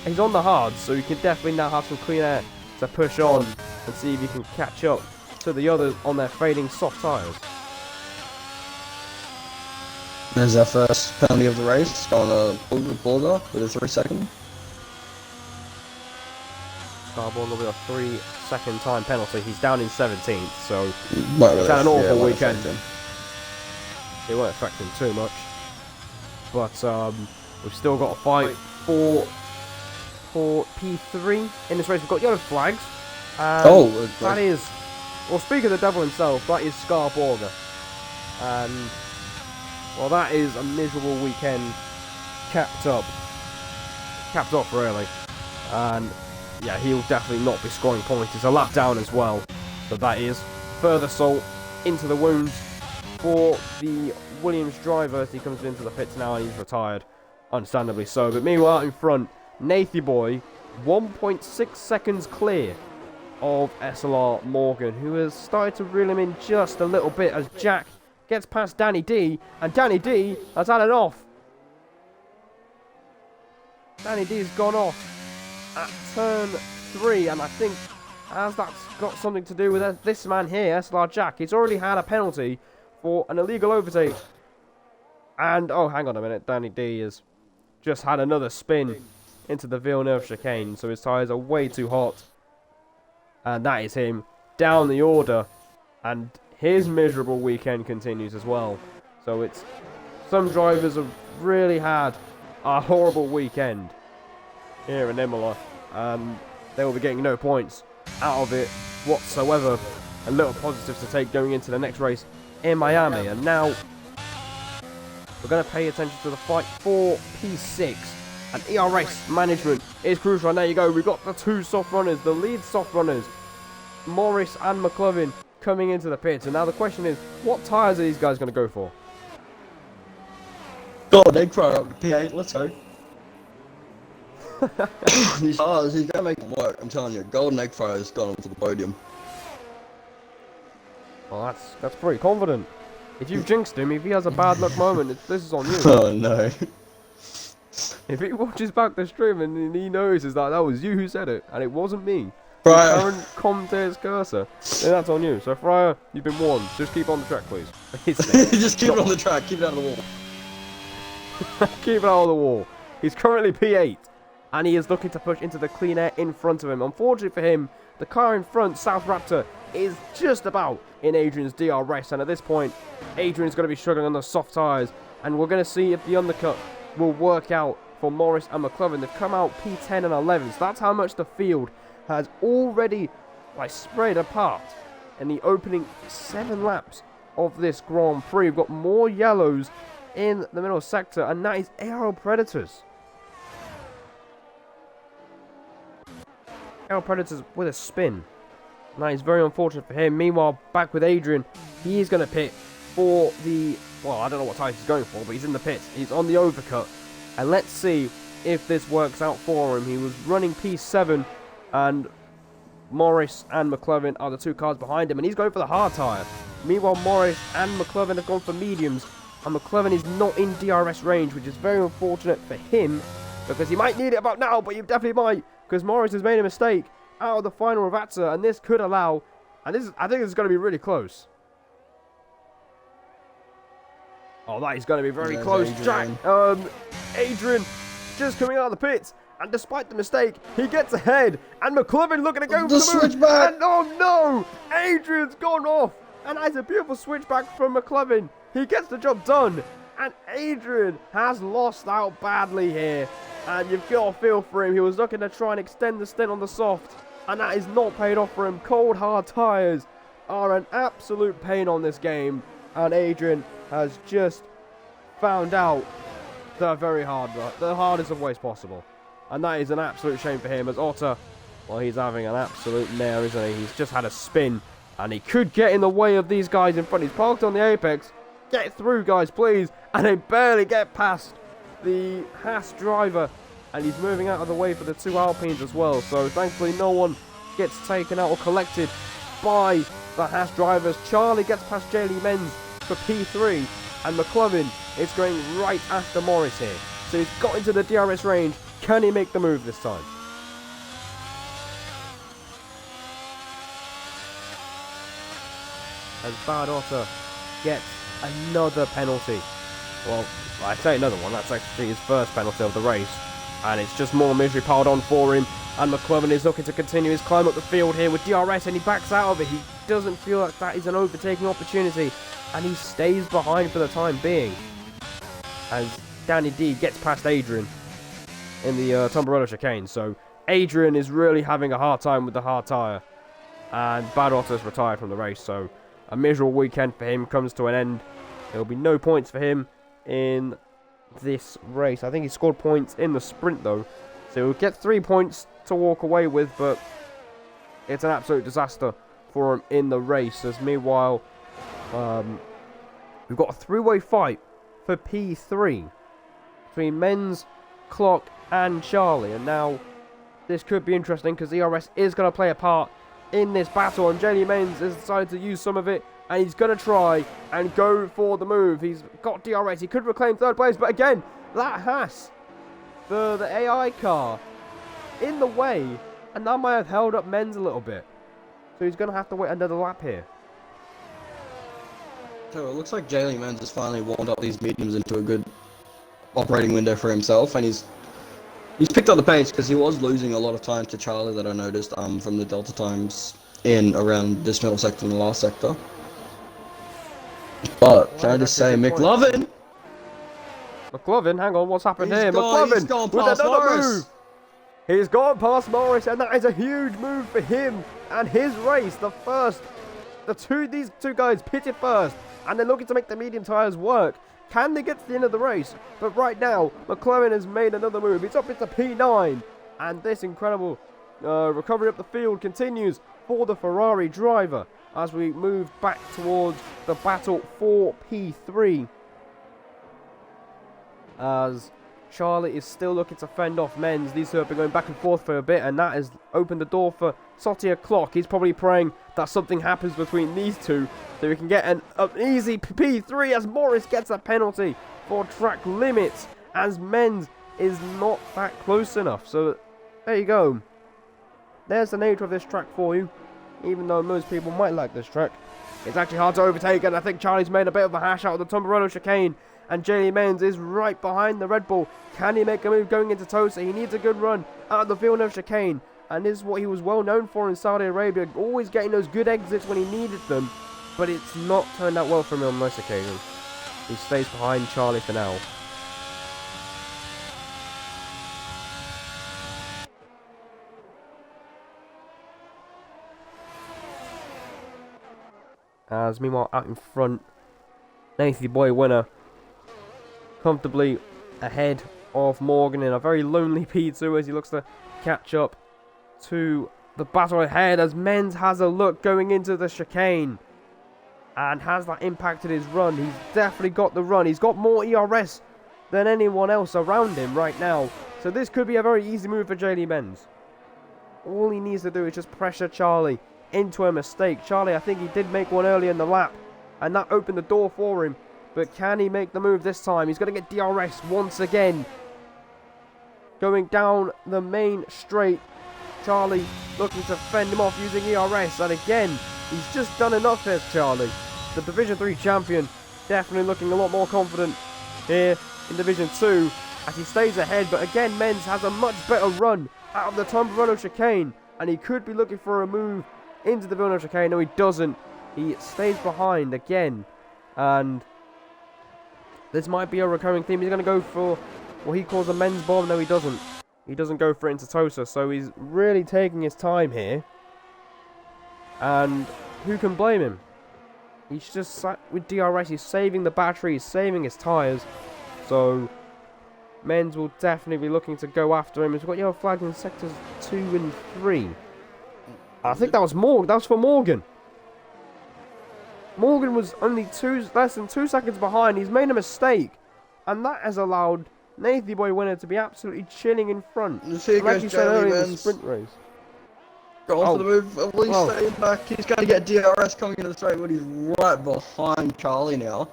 He's on the hards, so he can definitely now have some clean air to push on and see if he can catch up to the others on their fading soft tyres. There's our first penalty of the race on a border with a 3-second. Starborn will be a 3-second time penalty. He's down in 17th, so Really, he's had an awful weekend. It won't affect him too much, but we've still got a fight for P3 in this race. We've got yellow flags. That is, well, speaking of the devil himself, that is Scarborger, and well, that is a miserable weekend capped off really, and yeah, he'll definitely not be scoring points. He's a lap down as well, but that is further salt into the wounds for the Williams driver as he comes into the pits now, and he's retired, understandably so. But meanwhile, in front, Nathy Boy, 1.6 seconds clear of SLR Morgan, who has started to reel him in just a little bit as Jack gets past Danny D, and Danny D has had it off. Danny D's gone off at turn 3, and I think as that's got something to do with this man here, SLR Jack. He's already had a penalty for an illegal overtake. And, oh, hang on a minute, Danny D has just had another spin into the Villeneuve chicane, so his tyres are way too hot. And that is him down the order. And his miserable weekend continues as well. So it's some drivers have really had a horrible weekend here in Imola, and they will be getting no points out of it whatsoever. A little positives to take going into the next race in Miami. And now we're going to pay attention to the fight for P6. And ERS management is crucial. And there you go. We've got the two soft runners, the lead soft runners, Morris and McLovin, coming into the pits. And now the question is, what tyres are these guys going to go for? God, they crowd up the P8. Let's go. These tires, he's going to make it work. I'm telling you, Golden Egg Fryer's gone on for the podium. Well, that's pretty confident. If you've jinxed him, if he has a bad luck moment, this is on you. Oh no. If he watches back the stream and he notices that was you who said it, and it wasn't me, Fryer. Aaron Comte's cursor, then that's on you. So Fryer, you've been warned. Just keep on the track, please. Just keep it on the track, keep it out of the wall. Keep it out of the wall. He's currently P8, and he is looking to push into the clean air in front of him. Unfortunately for him, the car in front, South Raptor, is just about in Adrian's DRS, and at this point, Adrian's going to be struggling on the soft tyres, and we're going to see if the undercut will work out for Morris and McLovin. They've come out P10 and 11, so that's how much the field has already spread apart in the opening 7 laps of this Grand Prix. We've got more yellows in the middle sector, and that is Aero Predators. Aero Predators with a spin. That is very unfortunate for him. Meanwhile, back with Adrian, he is going to pit for the... Well, I don't know what tyres he's going for, but he's in the pits. He's on the overcut. And let's see if this works out for him. He was running P7, and Morris and McLovin are the two cars behind him, and he's going for the hard tyre. Meanwhile, Morris and McLovin have gone for mediums, and McLovin is not in DRS range, which is very unfortunate for him, because he might need it about now, but you definitely might, because Morris has made a mistake out of the final Ravazza, and this could allow, and this is, I think this is going to be really close. Oh, that is going to be very close. Adrian just coming out of the pits, and despite the mistake, he gets ahead, and McLovin looking to go for the switchback. And oh no, Adrian's gone off, and that's a beautiful switchback from McLovin. He gets the job done, and Adrian has lost out badly here, and you've got to feel for him. He was looking to try and extend the stint on the soft, and that is not paid off for him. Cold hard tyres are an absolute pain on this game, and Adrian has just found out the hardest of ways possible, and that is an absolute shame for him, as Otter, well, he's having an absolute mare, isn't he? He's just had a spin, and he could get in the way of these guys in front. He's parked on the apex. Get through, guys, please. And they barely get past the Haas driver, and he's moving out of the way for the two Alpines as well. So thankfully no one gets taken out or collected by the Haas drivers. Charlie gets past Jaylee Menz for P3, and McLovin is going right after Morris here. So he's got into the DRS range. Can he make the move this time? As Bad Otter gets another penalty. Well, I say another one. That's actually his first penalty of the race. And it's just more misery piled on for him. And McLovin is looking to continue his climb up the field here with DRS, and he backs out of it. He doesn't feel like that is an overtaking opportunity, and he stays behind for the time being, as Danny D gets past Adrian in the Tombarello chicane. So Adrian is really having a hard time with the hard tyre, and Bad Otter's retired from the race. So a miserable weekend for him comes to an end. There will be no points for him in this race. I think he scored points in the sprint though, so he'll get 3 points to walk away with, but it's an absolute disaster for him in the race. As meanwhile, we've got a three-way fight for P3 between Menz, Clock and Charlie, and now this could be interesting because ERS is going to play a part in this battle, and Jaylee Menz has decided to use some of it, and he's going to try and go for the move. He's got DRS, he could reclaim third place, but again, that Haas, the AI car, in the way, and that might have held up Menz a little bit. So he's going to have to wait another lap here. So it looks like Jaylee Menz has finally warmed up these mediums into a good operating window for himself, and he's picked up the pace because he was losing a lot of time to Charlie, that I noticed from the Delta times in around this middle sector and the last sector. But can I just say, McLovin? McLovin, hang on, what's happened here? He's McLovin gone with past another Morris. move. He's gone past Morris, and that is a huge move for him and his race. These two guys pitted first, and they're looking to make the medium tyres work. Can they get to the end of the race? But right now, McLaren has made another move. It's up into P9, and this incredible recovery up the field continues for the Ferrari driver as we move back towards the battle for P3. As Charlie is still looking to fend off Menz. These two have been going back and forth for a bit, and that has opened the door for Sotia Clock. He's probably praying that something happens between these two so we can get an easy P3 as Morris gets a penalty for track limits as Menz is not that close enough. So there you go. There's the nature of this track for you. Even though most people might like this track, it's actually hard to overtake, and I think Charlie's made a bit of a hash out of the Tombarello chicane. And Jaylee Menz is right behind the Red Bull. Can he make a move going into Tosa? He needs a good run out of the Villeneuve chicane. And this is what he was well known for in Saudi Arabia. Always getting those good exits when he needed them. But it's not turned out well for him on this occasion. He stays behind Charlie for now. As meanwhile out in front, Nathan Boy winner. Comfortably ahead of Morgan in a very lonely P2 as he looks to catch up to the battle ahead as Menz has a look going into the chicane. And has that impacted his run? He's definitely got the run. He's got more ERS than anyone else around him right now. So this could be a very easy move for Jaylee Menz. All he needs to do is just pressure Charlie into a mistake. Charlie, I think he did make one early in the lap, and that opened the door for him. But can he make the move this time? He's going to get DRS once again. Going down the main straight. Charlie looking to fend him off using ERS. And again, he's just done enough here, Charlie. The Division 3 champion definitely looking a lot more confident here in Division 2 as he stays ahead. But again, Menz has a much better run out of the Tombarello chicane. And he could be looking for a move into the Villeneuve chicane. No, he doesn't. He stays behind again. And this might be a recurring theme. He's going to go for what he calls a Menz bomb. No, he doesn't. He doesn't go for it into Tosa. So he's really taking his time here. And who can blame him? He's just sat with DRS. He's saving the battery. He's saving his tyres. So Menz will definitely be looking to go after him. He's got yellow flags in sectors 2 and 3. I think that was Morgan. That was for Morgan. Morgan was only less than 2 seconds behind. He's made a mistake. And that has allowed Nathan Boy winner to be absolutely chilling in front. Like you said earlier in the sprint race. Got on for the move. At least staying back. He's going to get DRS coming into the straight, but he's right behind Charlie now.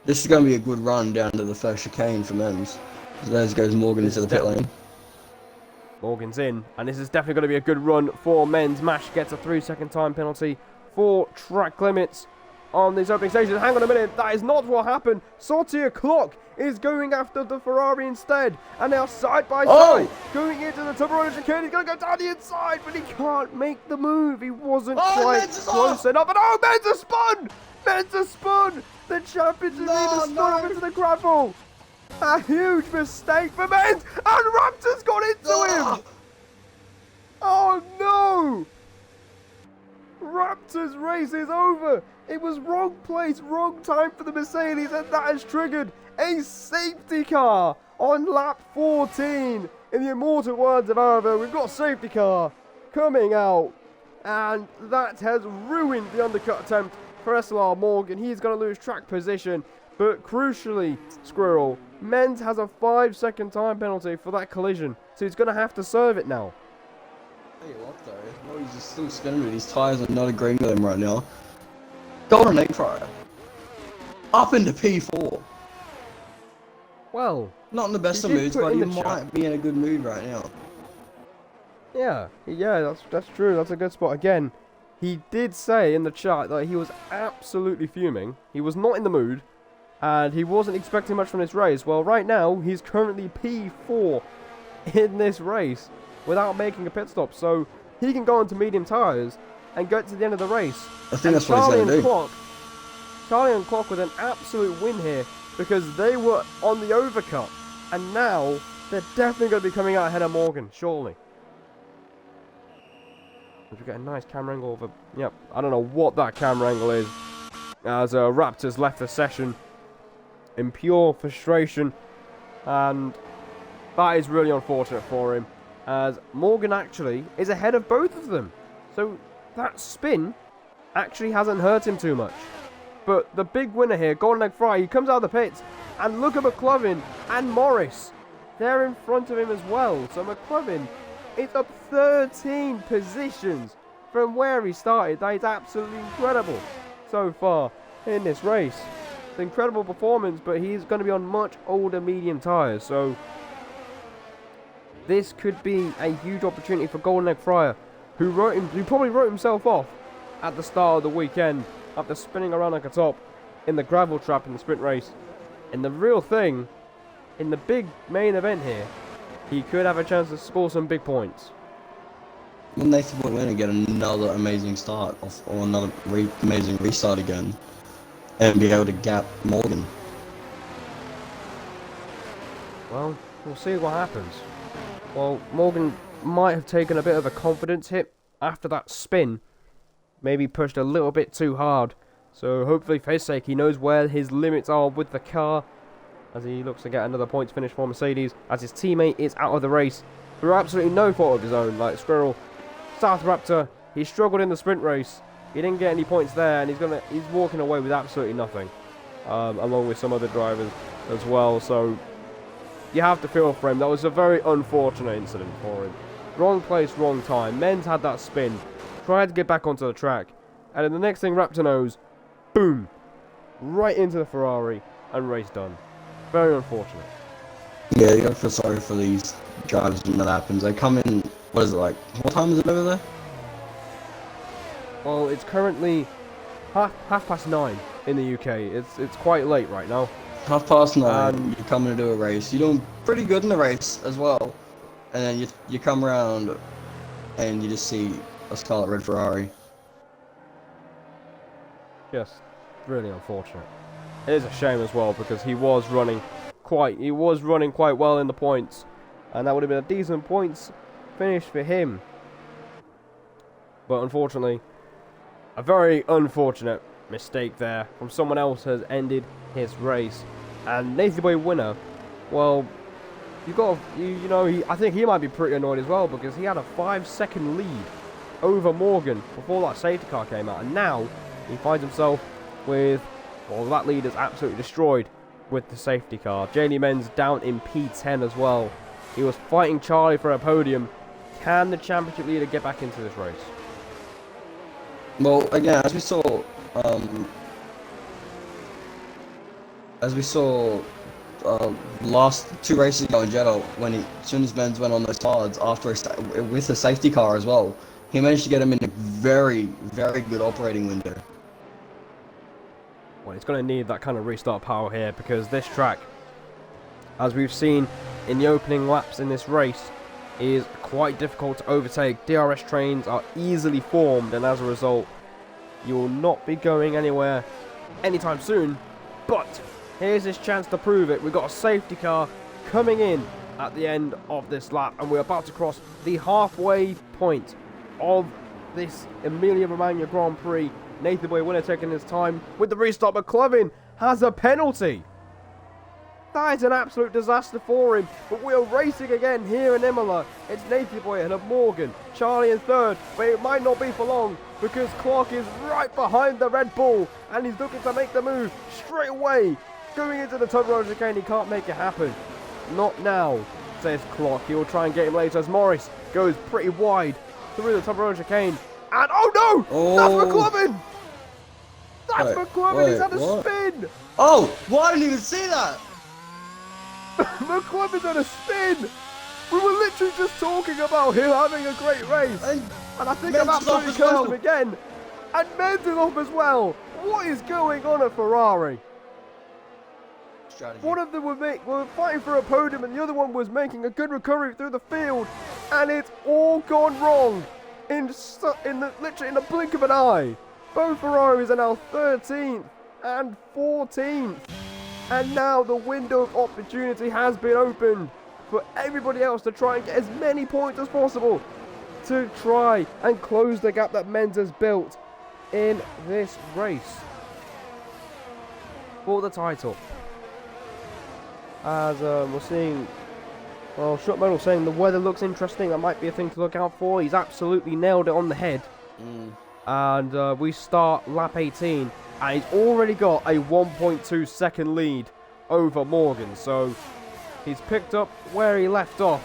This is going to be a good run down to the first chicane for Menz. So there goes Morgan into the pit lane. Morgan's in, and this is definitely going to be a good run for Menz. Mash gets a 3-second time penalty for track limits on this opening station. Hang on a minute, that is not what happened. Sotia Clock is going after the Ferrari instead, and they are side by side going into the Tombarello chicane. He's going to go down the inside, but he can't make the move. He wasn't quite close enough. And Menz has spun! Menz has spun! The championship leader spun into the gravel. A huge mistake for Menz, and Raptor's got into him! Oh no! Raptor's race is over. It was wrong place, wrong time for the Mercedes, and that has triggered a safety car on lap 14. In the immortal words of Arvo, we've got a safety car coming out, and that has ruined the undercut attempt for SLR Morgan. He's going to lose track position, but crucially, Squirrel, Menz has a 5-second time penalty for that collision, so he's going to have to serve it now. Hey, what though? No, he's just still spinning with his tyres and not agreeing with him right now. Golden egg fryer. Up into P4. Well, not in the best of moods, but he might be in a good mood right now. Yeah, that's true. That's a good spot. Again, he did say in the chat that he was absolutely fuming. He was not in the mood, and he wasn't expecting much from this race. Well, right now, he's currently P4 in this race without making a pit stop. So he can go onto medium tyres and get to the end of the race. I think that's what he's going to do. Charlie and Clock with an absolute win here because they were on the overcut. And now they're definitely going to be coming out ahead of Morgan, surely. We get a nice camera angle of a... Yep, I don't know what that camera angle is. As Raptors left the session in pure frustration. And that is really unfortunate for him. As Morgan actually is ahead of both of them. So that spin actually hasn't hurt him too much. But the big winner here, Golden Egg Fry, he comes out of the pits. And look at McLovin and Morris. They're in front of him as well. So McLovin is up 13 positions from where he started. That is absolutely incredible so far in this race. It's an incredible performance, but he's going to be on much older medium tyres. So this could be a huge opportunity for Golden Egg Fryer, who probably wrote himself off at the start of the weekend after spinning around like a top in the gravel trap in the sprint race. And the real thing, in the big main event here, he could have a chance to score some big points. Will Nathan Boy Winner get another amazing start, or another amazing restart again, and be able to gap Morgan? Well, we'll see what happens. Well, Morgan might have taken a bit of a confidence hit after that spin. Maybe pushed a little bit too hard. So hopefully for his sake he knows where his limits are with the car, as he looks to get another points finish for Mercedes, as his teammate is out of the race through absolutely no fault of his own. Like Squirrel, South Raptor, he struggled in the sprint race. He didn't get any points there, and he's walking away with absolutely nothing, along with some other drivers as well. So you have to feel for him. That was a very unfortunate incident for him. Wrong place, wrong time. Men's had that spin, tried to get back onto the track, and then the next thing Raptor knows, boom, right into the Ferrari, and race done. Very unfortunate. Yeah, you gotta feel sorry for these drivers when that happens. They come in, what is it like? What time is it over there? Well, it's currently half past 9 in the UK. It's quite late right now. 9:30, you come in to do a race. You're doing pretty good in the race as well. And then you come around and you just see a scarlet red Ferrari. Just really unfortunate. It is a shame as well because he was running quite well in the points, and that would have been a decent points finish for him. But unfortunately, a very unfortunate mistake there from someone else has ended his race. And Nathan Boy Winner, well, I think he might be pretty annoyed as well because he had a 5-second lead over Morgan before that safety car came out, and now he finds himself with, well, that lead is absolutely destroyed with the safety car. Jaylee Menz down in P10 as well. He was fighting Charlie for a podium. Can the championship leader get back into this race? Well, again, as we saw last 2 races ago in Jeddah, as soon as Menz went on those cards with a safety car as well, he managed to get him in a very, very good operating window. Well, it's going to need that kind of restart power here because this track, as we've seen in the opening laps in this race, is quite difficult to overtake. DRS trains are easily formed, and as a result, you will not be going anywhere anytime soon. But here's his chance to prove it. We've got a safety car coming in at the end of this lap, and we're about to cross the halfway point of this Emilia-Romagna Grand Prix. Nathan Boy Winner taking his time with the restart, but McLovin has a penalty. That is an absolute disaster for him, but we're racing again here in Imola. It's Nathan Boy ahead of Morgan, Charlie in third, but it might not be for long because Clark is right behind the Red Bull and he's looking to make the move straight away. Going into the top road chicane, he can't make it happen. Not now, says Clark. He will try and get him later as Morris goes pretty wide through the top road chicane. And oh no! Oh. That's McLovin! That's McLovin, wait, he's had a what? spin! Oh! Well, I didn't even see that! McLovin's had a spin! We were literally just talking about him having a great race. And I think I've absolutely cursed him again. And Menz is off as well. What is going on at Ferrari? Strategy. One of them were fighting for a podium and the other one was making a good recovery through the field. And it's all gone wrong. Literally in the blink of an eye. Both Ferraris are now 13th and 14th. And now the window of opportunity has been opened for everybody else to try and get as many points as possible to try and close the gap that Menz has built in this race for the title. As we're seeing, well, Shot Medal saying the weather looks interesting. That might be a thing to look out for. He's absolutely nailed it on the head. And we start lap 18. And he's already got a 1.2 second lead over Morgan. So he's picked up where he left off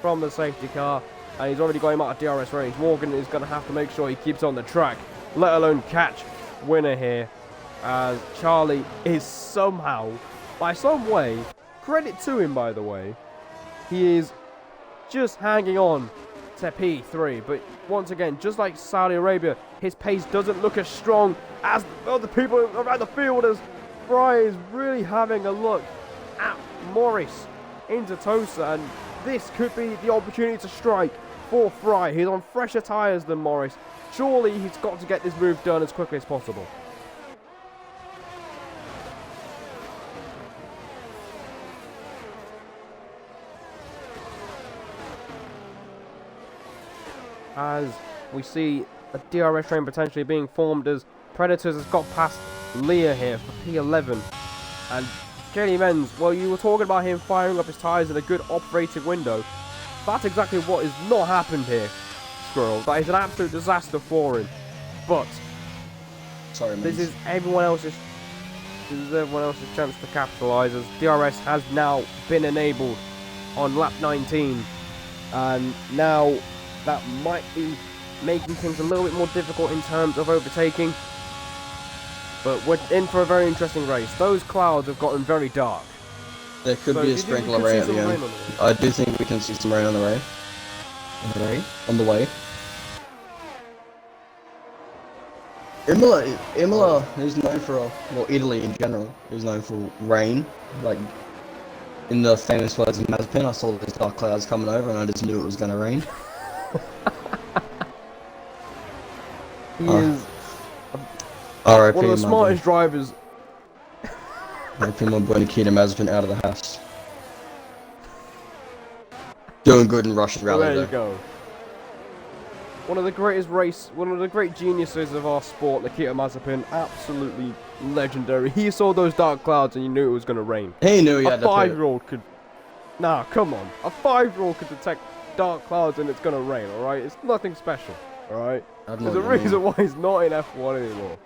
from the safety car. And he's already got him out of DRS range. Morgan is going to have to make sure he keeps on the track, let alone catch winner here. As Charlie is somehow, by some way, credit to him by the way, he is just hanging on to P3. But once again, just like Saudi Arabia, his pace doesn't look as strong as the other people around the field, as Fry is really having a look at Morris into Tosa, and this could be the opportunity to strike for Fry. He's on fresher tyres than Morris. Surely he's got to get this move done as quickly as possible. As we see a DRS train potentially being formed, as Predators has got past Leah here for P11. And Kelly Menz, well, you were talking about him firing up his tyres in a good operating window. That's exactly what has not happened here, Squirrel. That is an absolute disaster for him. But Sorry, this is everyone else's chance to capitalise, as DRS has now been enabled on lap 19. And now that might be making things a little bit more difficult in terms of overtaking. But we're in for a very interesting race. Those clouds have gotten very dark. There could be a sprinkle of rain at the end. I do think we can see some rain on the way. On the way. Imola is known for, well, Italy in general is known for rain. Like, in the famous words of Mazepin, I saw these dark clouds coming over and I just knew it was going to rain. He is R.I.P. one of the smartest drivers. R.I.P. my boy Nikita Mazepin out of the house. Doing good in Russian rally. There you go. One of the great geniuses of our sport, Nikita Mazepin, absolutely legendary. He saw those dark clouds and he knew it was going to rain. He knew he had to. A 5-year-old could. Nah, come on. A 5-year-old could detect dark clouds and it's going to rain. All right, it's nothing special. All right. There's a reason why he's not in F1 anymore.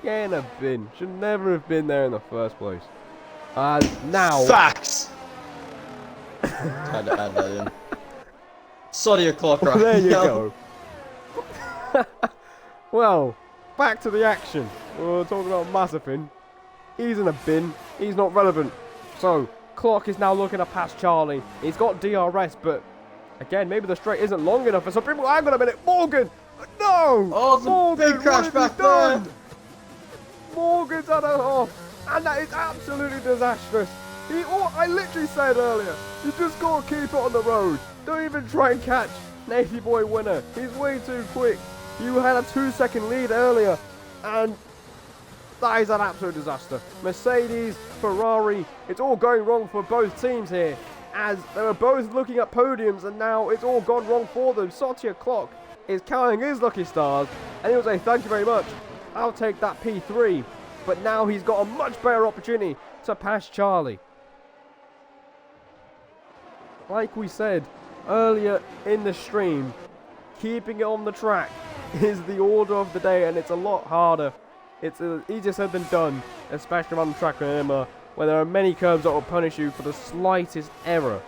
Yeah, in a bin. Should never have been there in the first place. Now. Facts. Had to add that in. Sorry o'clock, right? There you go. Well, back to the action. We were talking about Mazepin. He's in a bin. He's not relevant. So, Clock is now looking to pass Charlie. He's got DRS, but again, maybe the straight isn't long enough for some people. Hang on a minute. Morgan! No! Oh, the Morgan, big crash back there! Morgan's at a off. And that is absolutely disastrous. I literally said earlier, you just got to keep it on the road. Don't even try and catch Navy Boy winner. He's way too quick. You had a 2-second lead earlier, and that is an absolute disaster. Mercedes, Ferrari, it's all going wrong for both teams here, as they were both looking at podiums, and now it's all gone wrong for them. Satya Clock is counting his lucky stars, and he'll say, thank you very much, I'll take that P3. But now he's got a much better opportunity to pass Charlie. Like we said earlier in the stream, keeping it on the track is the order of the day, and it's a lot harder. It's easier said than done, especially around the track in Imola, where there are many curbs that will punish you for the slightest error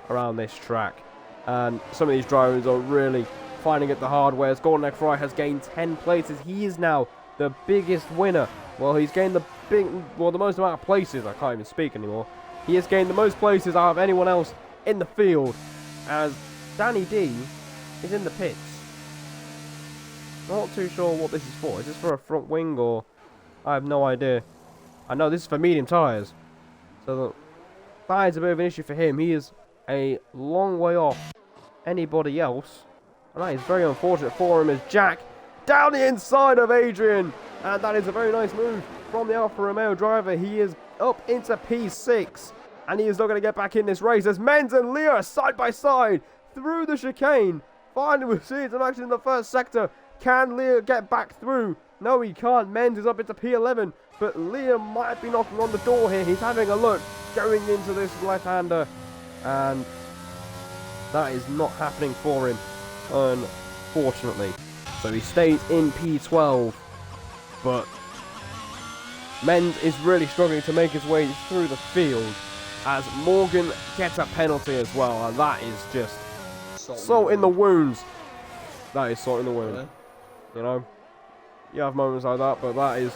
around this track. And some of these drivers are really finding it the hard way, as Gordon Fry has gained 10 places. He is now the biggest winner. Well, he's gained the most amount of places. I can't even speak anymore. He has gained the most places out of anyone else in the field, as Danny D is in the pits. Not too sure what this is for. Is this for a front wing, or I have no idea. I know this is for medium tyres, so that is a bit of an issue for him. He is a long way off anybody else, and that is very unfortunate for him, as Jack down the inside of Adrian And that is a very nice move from the Alfa Romeo driver. He is up into P6. And he is not going to get back in this race as Menz and Leah are side by side through the chicane. Finally, we see some action in the first sector. Can Leah get back through? No, he can't. Menz is up into P11. But Leah might be knocking on the door here. He's having a look going into this left-hander. And that is not happening for him, unfortunately. So he stays in P12. But Menz is really struggling to make his way through the field as Morgan gets a penalty as well. And that is just salt in the wounds. That is salt in the wound. Yeah. You know, you have moments like that, but that is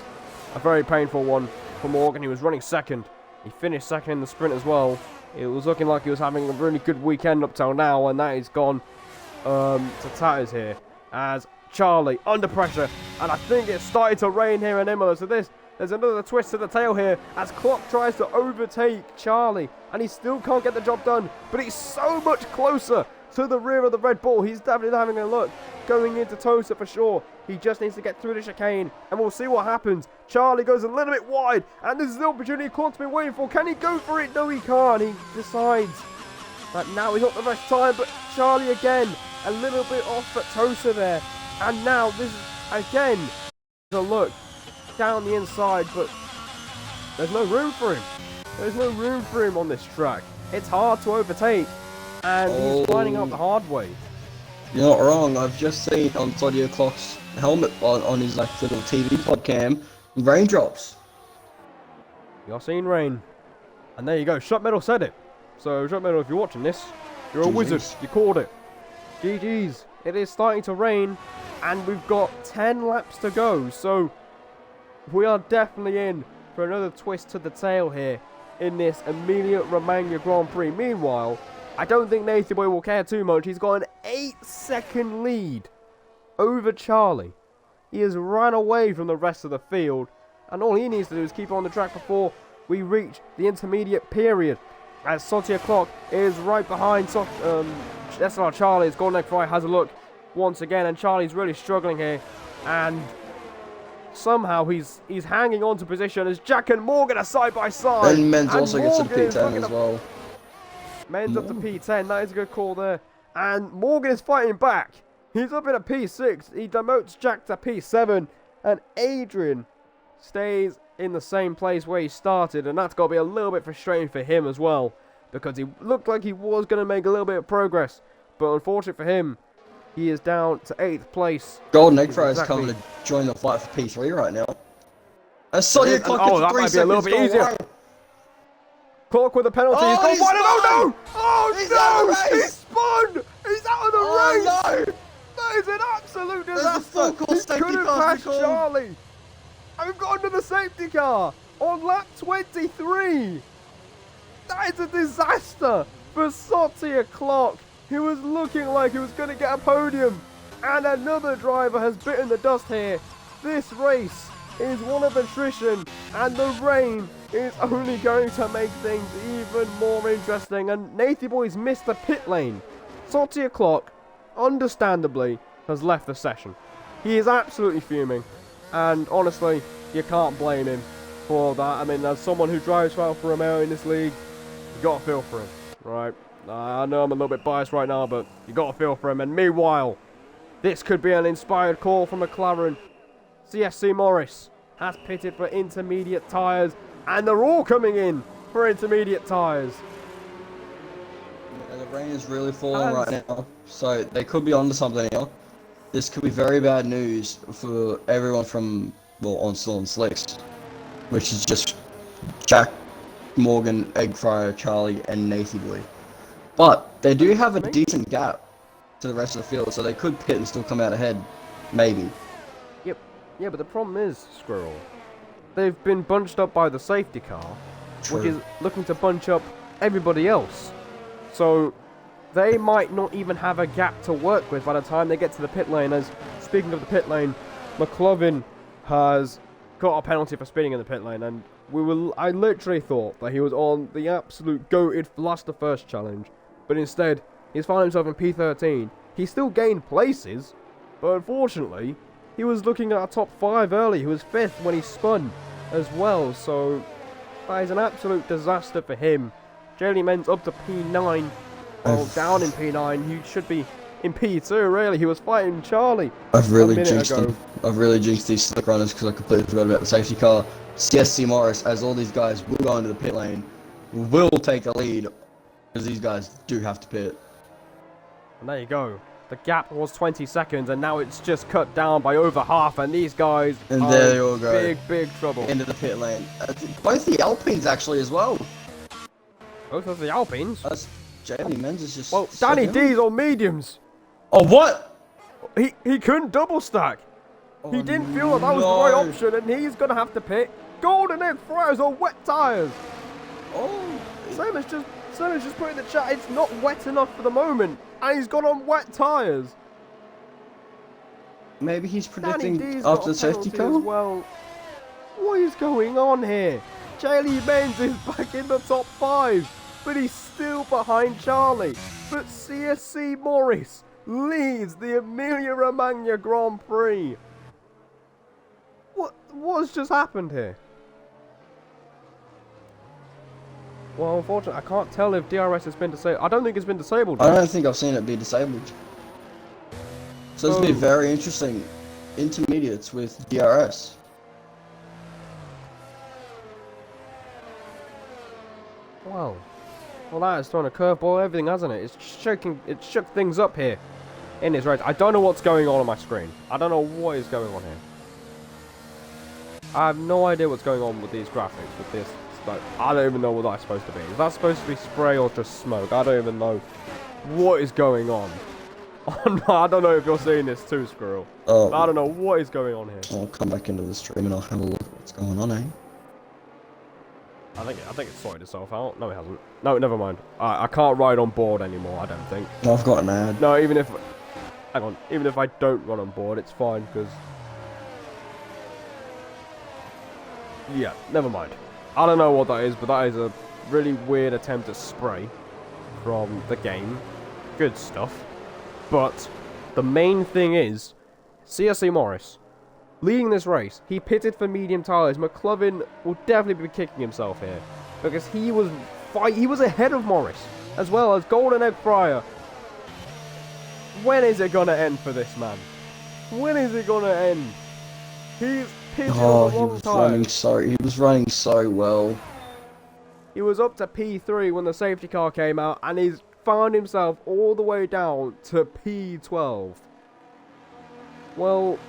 a very painful one for Morgan. He was running second. He finished second in the sprint as well. It was looking like he was having a really good weekend up till now, and that is gone to tatters here. As Charlie under pressure, and I think it's started to rain here in Imola. So there's another twist to the tail here as Klopp tries to overtake Charlie, and he still can't get the job done. But he's so much closer to the rear of the Red Bull. He's definitely having a look going into Tosa for sure. He just needs to get through the chicane, and we'll see what happens. Charlie goes a little bit wide, and this is the opportunity Klopp's been waiting for. Can he go for it? No, he can't. He decides that now is not the best time, but Charlie again a little bit off at Tosa there. And now this is again the look down the inside, but there's no room for him. There's no room for him on this track. It's hard to overtake, and he's finding out the hard way. You're not wrong. I've just seen on Claudio Clock's helmet on his like little TV pod cam, raindrops. You're seeing rain. And there you go. Shot Metal said it. So Shot Metal, if you're watching this, you're a wizard. You called it. GG's. It is starting to rain, and we've got 10 laps to go. So we are definitely in for another twist to the tail here in this Emilia-Romagna Grand Prix. Meanwhile, I don't think Nathan Boy will care too much. He's got an 8-second lead over Charlie. He has run away from the rest of the field, and all he needs to do is keep on the track before we reach the intermediate period. As Sotia Clock is right behind SLR Charlie's Golden Egg Fry has a look once again, and Charlie's really struggling here, and somehow he's hanging on to position as Jack and Morgan are side by side. And Menz also gets a P10 as well. Menz up to P10, that is a good call there. And Morgan is fighting back. He's up in a P6. He demotes Jack to P7. And Adrian stays in the same place where he started. And that's got to be a little bit frustrating for him as well, because he looked like he was going to make a little bit of progress. But unfortunately for him, he is down to 8th place. Golden Egg Fry is coming to join the fight for P3 right now. And Sonia Clock oh, that might be a little bit easier. Clock with a penalty. Oh, he's gone wide. Oh no! He's Oh out of the no! race. He spun! He's out of the race! No. That is an absolute There's a disaster. full He safety couldn't car pass to call. Charlie. And we've got another safety car on lap 23. That is a disaster for Sotia Clock. He was looking like he was going to get a podium. And another driver has bitten the dust here. This race is one of attrition, and the rain is only going to make things even more interesting. And Nathy Boy's missed the pit lane. Sotia Clock, understandably, has left the session. He is absolutely fuming, and honestly, you can't blame him for that. I mean, as someone who drives for Alfa Romeo in this league, you got to feel for him, right? I know I'm a little bit biased right now, but you got to feel for him. And meanwhile, this could be an inspired call from McLaren. CSC Morris has pitted for intermediate tyres, and they're all coming in for intermediate tyres. Yeah, the rain is really falling right now, so they could be onto something here. This could be very bad news for everyone from, well, on still on slicks, which is just Jack, Morgan, Egg Fryer, Charlie, and Nathy Boy. But they do have a decent gap to the rest of the field, so they could pit and still come out ahead, maybe. Yep. Yeah, but the problem is, Squirrel, they've been bunched up by the safety car, True. which is looking to bunch up everybody else. So they might not even have a gap to work with by the time they get to the pit lane. As speaking of the pit lane, McLovin has got a penalty for speeding in the pit lane, and I literally thought that he was on the absolute goated Last the First challenge, but instead he's found himself in P13. He still gained places, but unfortunately He was looking at a top 5 early. He was 5th when he spun as well. So that is an absolute disaster for him. Jalen Men's up to P9. Well, down in P9. He should be in P2, really. He was fighting Charlie. I've really jinxed him. I've really jinxed these slick runners because I completely forgot about the safety car. CSC Morris, as all these guys will go into the pit lane, will take the lead, because these guys do have to pit. And there you go. The gap was 20 seconds, and now it's just cut down by over half, and these guys and are there you all go. Big trouble. Into the pit lane. Both the Alpines, actually, as well. Both of the Alpines? Jalen Men's is just... Well, Danny D's on mediums. Oh, what? He couldn't double stack. Oh, he didn't feel that was the right option, and he's going to have to pit. Golden Egg Fryers on wet tyres. Oh. Sam is just put in the chat, it's not wet enough for the moment, and he's gone on wet tyres. Maybe he's predicting Danny D's after the got a safety penalty car? as well. What is going on here? Jalen Menz is back in the top 5, but he's still behind Charlie. But CSC Morris leads the Emilia-Romagna Grand Prix. What's just happened here? Well, unfortunately, I can't tell if DRS has been disabled. I don't think it's been disabled. I don't think I've seen it be disabled. So this will be very interesting. Intermediates with DRS. Wow. Well, that has thrown a curveball, everything, hasn't it? It shook things up here in this race. I don't know what's going on my screen. I don't know what is going on here. I have no idea what's going on with these graphics, with this smoke. I don't even know what that's supposed to be. Is that supposed to be spray or just smoke? I don't even know what is going on. I don't know if you're seeing this too, Squirrel. Oh. I don't know what is going on here. I'll come back into the stream and I'll have a look at what's going on, eh? I think it's sorted itself out. No, it hasn't. No, never mind. I can't ride on board anymore, I don't think. I've got an ad. No, even if... Hang on. Even if I don't run on board, it's fine, because... Yeah, never mind. I don't know what that is, but that is a really weird attempt at spray from the game. Good stuff. But the main thing is, CSC Morris, leading this race, he pitted for medium tyres. McLovin will definitely be kicking himself here, because he was ahead of Morris, as well as Golden Egg Fryer. When is it going to end for this man? When is it going to end? He's pitted on the wrong tyres. He was running so well. He was up to P3 when the safety car came out, and he's found himself all the way down to P12. Well,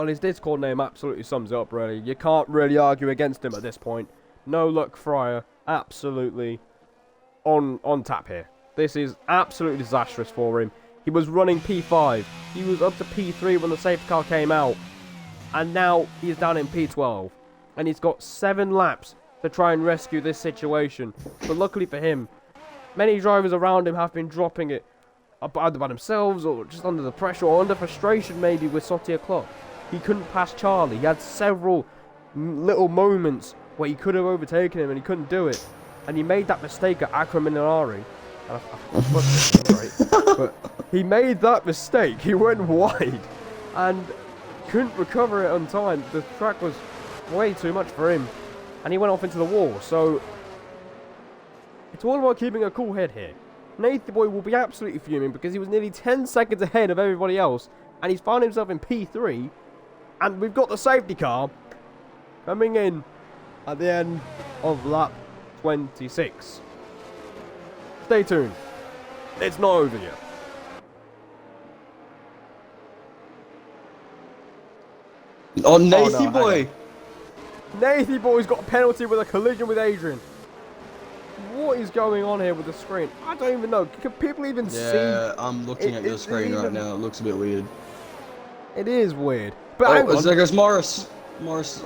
his Discord name absolutely sums it up, really. You can't really argue against him at this point. No luck, Fryer. Absolutely on tap here. This is absolutely disastrous for him. He was running P5. He was up to P3 when the safety car came out. And now he's down in P12. And he's got 7 laps to try and rescue this situation. But luckily for him, many drivers around him have been dropping it, either by themselves or just under the pressure or under frustration maybe with Sotia Clock. He couldn't pass Charlie. He had several little moments where he could have overtaken him and he couldn't do it. And he made that mistake at Acrominari. But he made that mistake. He went wide and couldn't recover it on time. The track was way too much for him. And he went off into the wall. So it's all about keeping a cool head here. Nathan Boy will be absolutely fuming because he was nearly 10 seconds ahead of everybody else. And he's found himself in P3. And we've got the safety car coming in at the end of lap 26. Stay tuned. It's not over yet. Oh, Nathy Boy! Nathy Boy's got a penalty with a collision with Adrian. What is going on here with the screen? I don't even know. Can people even see? Yeah, I'm looking at your screen right now. It looks a bit weird. It is weird. But hang on. There goes Morris. Morris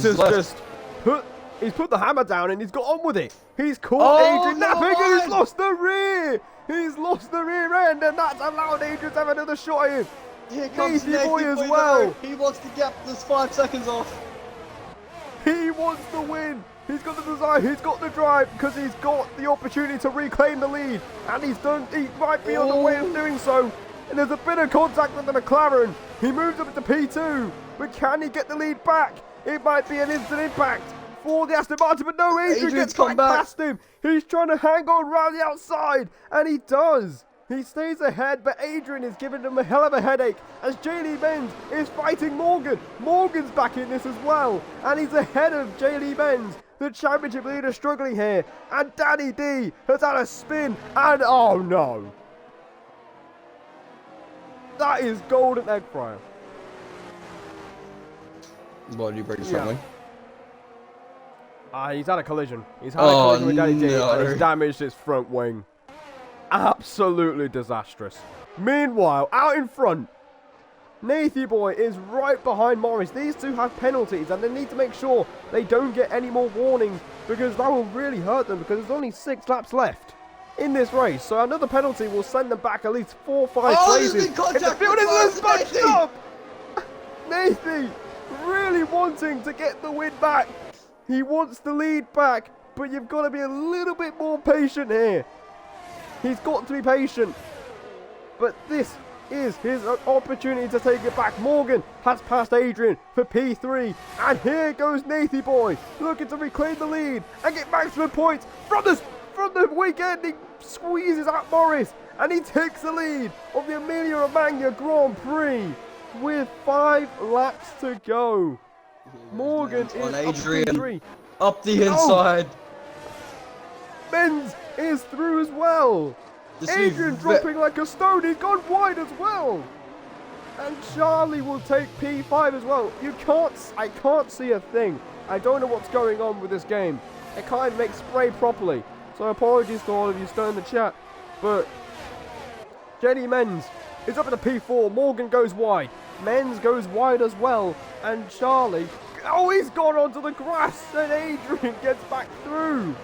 has just put the hammer down and he's got on with it. He's caught Adrian napping and he's lost the rear. He's lost the rear end and that's allowed Adrian to have another shot at him. Here comes Nathy Boy as well. He wants to get this 5 seconds off. He wants to win. He's got the desire, he's got the drive, because he's got the opportunity to reclaim the lead. And he might be on the way of doing so. And there's a bit of contact with the McLaren. He moves up to P2. But can he get the lead back? It might be an instant impact for the Aston Martin. But no, Adrian gets back past him. He's trying to hang on round the outside. And he does. He stays ahead, but Adrian is giving him a hell of a headache as J.Lee Benz is fighting Morgan. Morgan's back in this as well, and he's ahead of J.Lee Benz. The championship leader struggling here, and Danny D has had a spin, and oh no. That is golden egg fryer. What, did you break something? He's had a collision. He's had a collision with Danny D, and he's damaged his front wing. Absolutely disastrous. Meanwhile, out in front, Nathy Boy is right behind Morris. These two have penalties and they need to make sure they don't get any more warnings because that will really hurt them because there's only 6 laps left in this race. So another penalty will send them back at least 4 or 5 places. If the field is bunched up! Nathy really wanting to get the win back. He wants the lead back, but you've got to be a little bit more patient here. He's got to be patient, but this is his opportunity to take it back. Morgan has passed Adrian for P3, and here goes Nathy Boy, looking to reclaim the lead and get maximum points from the weekend. He squeezes out Morris, and he takes the lead of the Emilia-Romagna Grand Prix with 5 laps to go. Morgan is on Adrian, up the inside. Benz is through as well. Adrian dropping like a stone. He's gone wide as well. And Charlie will take P5 as well. I can't see a thing. I don't know what's going on with this game. I can't make spray properly. So apologies to all of you still in the chat. But Jenny Menz is up at the P4. Morgan goes wide. Menz goes wide as well. And Charlie, oh, he's gone onto the grass. And Adrian gets back through.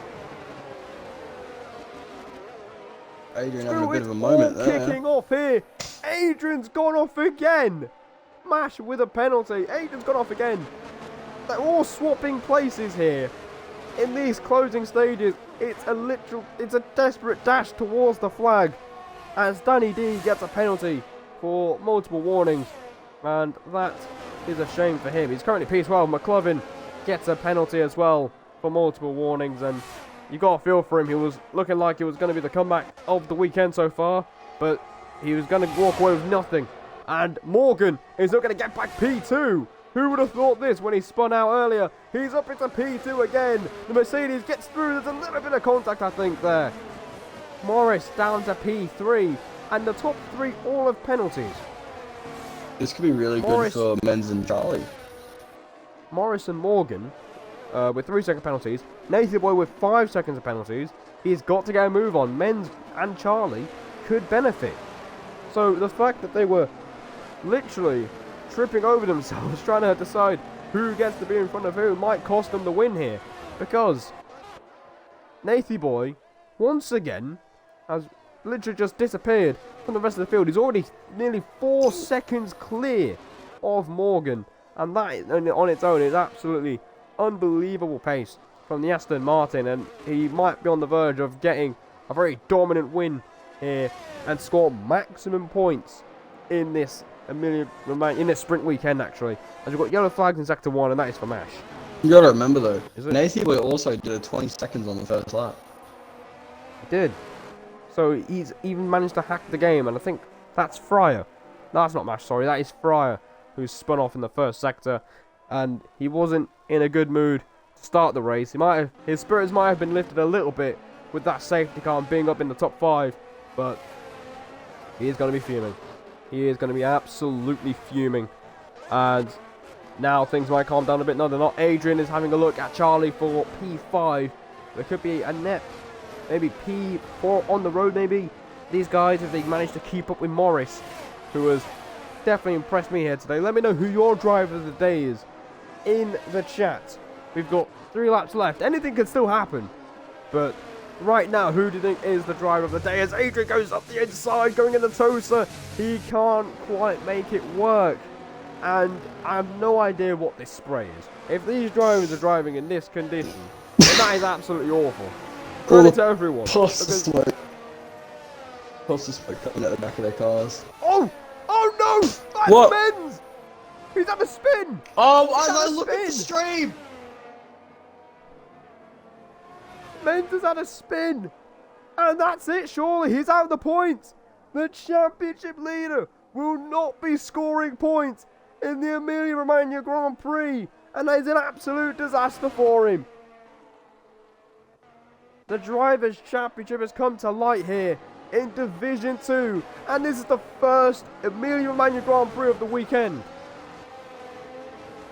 Adrian having a bit of a moment there. Kicking off here. Adrian's gone off again. Mash with a penalty. Adrian's gone off again. They're all swapping places here. In these closing stages, it's a desperate dash towards the flag as Danny D gets a penalty for multiple warnings. And that is a shame for him. He's currently P12. McLovin gets a penalty as well for multiple warnings, and you got a feel for him. He was looking like it was going to be the comeback of the weekend so far, but he was going to walk away with nothing. And Morgan is not going to get back P2. Who would have thought this when he spun out earlier? He's up into P2 again. The Mercedes gets through. There's a little bit of contact, I think, there. Morris down to P3. And the top 3 all have penalties. This could be really good for Menz and Charlie. Morris and Morgan with 3-second penalties. Nathan Boy with 5 seconds of penalties. He's got to get a move on. Menz and Charlie could benefit. So the fact that they were literally tripping over themselves trying to decide who gets to be in front of who might cost them the win here. Because Nathy Boy, once again, has literally just disappeared from the rest of the field. He's already nearly 4 seconds clear of Morgan. And that on its own is absolutely unbelievable pace from the Aston Martin, and he might be on the verge of getting a very dominant win here and score maximum points in this sprint weekend, actually, as we've got yellow flags in sector 1, and that is for Mash. You gotta remember though, Nathy Boy also did a 20 seconds on the first lap. He did. So he's even managed to hack the game, and I think that's Fryer. No, that's not Mash, sorry, that is Fryer, who spun off in the first sector, and he wasn't in a good mood to start the race. His spirits might have been lifted a little bit with that safety car and being up in the top 5, but he is going to be fuming. He is going to be absolutely fuming, and now things might calm down a bit. No, they're not. Adrian is having a look at Charlie for P5. There could be a net, maybe P4 on the road, maybe. These guys, if they manage to keep up with Morris, who has definitely impressed me here today. Let me know who your driver of the day is in the chat. We've got 3 laps left. Anything can still happen, but right now, who do you think is the driver of the day? As Adrian goes up the inside, going into Tosa, he can't quite make it work. And I have no idea what this spray is. If these drivers are driving in this condition, then that is absolutely awful. Credit to everyone. What's the smoke coming out the back of their cars? Oh! Oh no! That's What? Benz! He's had a spin! Oh, He's had I a look at the spin! stream! Menz has had a spin! And that's it, surely. He's out of the points. The championship leader will not be scoring points in the Emilia-Romagna Grand Prix. And that is an absolute disaster for him. The Drivers' Championship has come to light here in Division 2. And this is the first Emilia-Romagna Grand Prix of the weekend.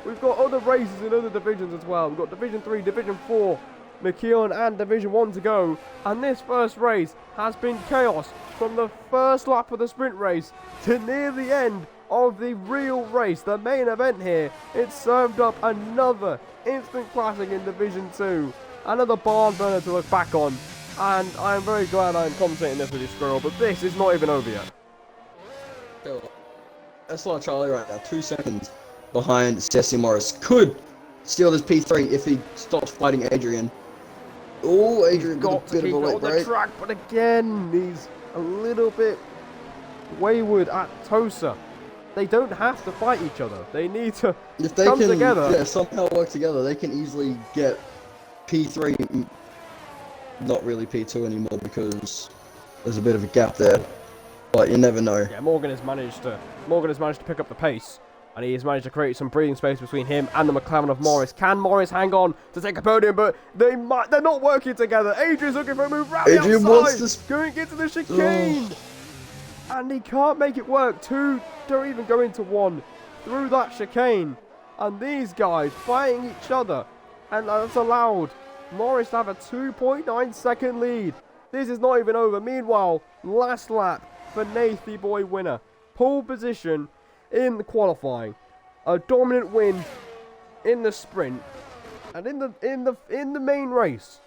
We've got other races in other divisions as well. We've got Division 3, Division 4, McKeown and Division 1 to go. And this first race has been chaos from the first lap of the sprint race to near the end of the real race, the main event here. It served up another instant classic in Division 2. Another barn burner to look back on. And I'm very glad I'm commentating this with you, Squirrel, but this is not even over yet. SLR Charlie right now, 2 seconds behind Jesse Morris. Could steal this P3 if he stops fighting Adrian. Oh, Adrian got a bit of a late break. Track, but again, he's a little bit wayward at Tosa. They don't have to fight each other. They need to if they come can, together. Yeah, somehow work together, they can easily get P3, not really P2 anymore because there's a bit of a gap there. But you never know. Yeah, Morgan has managed to pick up the pace. And he has managed to create some breathing space between him and the McLaren of Morris. Can Morris hang on to take a podium? But they're not working together. Adrian's looking for a move round the outside. Wants to going into the chicane. And he can't make it work. 2 don't even go into 1 through that chicane. And these guys fighting each other. And that's allowed Morris to have a 2.9 second lead. This is not even over. Meanwhile, last lap for Nathy Boy winner. Pole position in the qualifying, a dominant win in the sprint, and in the main race,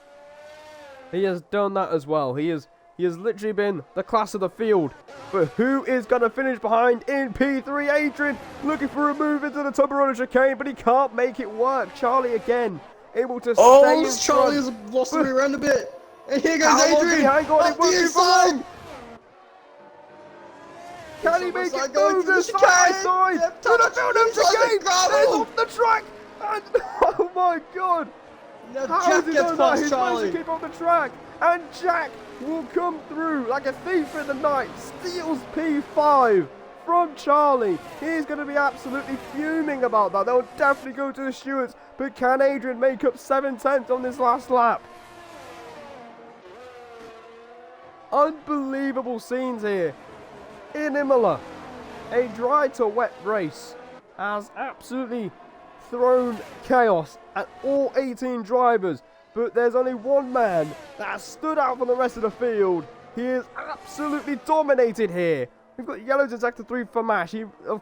he has done that as well. He has literally been the class of the field. But who is going to finish behind in P3? Adrian looking for a move into the Toblerone chicane, but he can't make it work. Charlie again able to stay in Charlie front. has lost me around a bit, and here goes Adrian. Hang on, it won't be for long. Can he make it move the side by side? To the field chicane! It's off the track! And, oh my god! Now How Jack did he gets do that? past He's managed Charlie. to keep on the track. And Jack will come through like a thief in the night. Steals P5 from Charlie. He's going to be absolutely fuming about that. They'll definitely go to the stewards. But can Adrian make up 7/10 on this last lap? Unbelievable scenes here in Imola. A dry to wet race has absolutely thrown chaos at all 18 drivers, but there's only one man that has stood out from the rest of the field. He is absolutely dominated here. We've got yellows in sector 3 for Mash.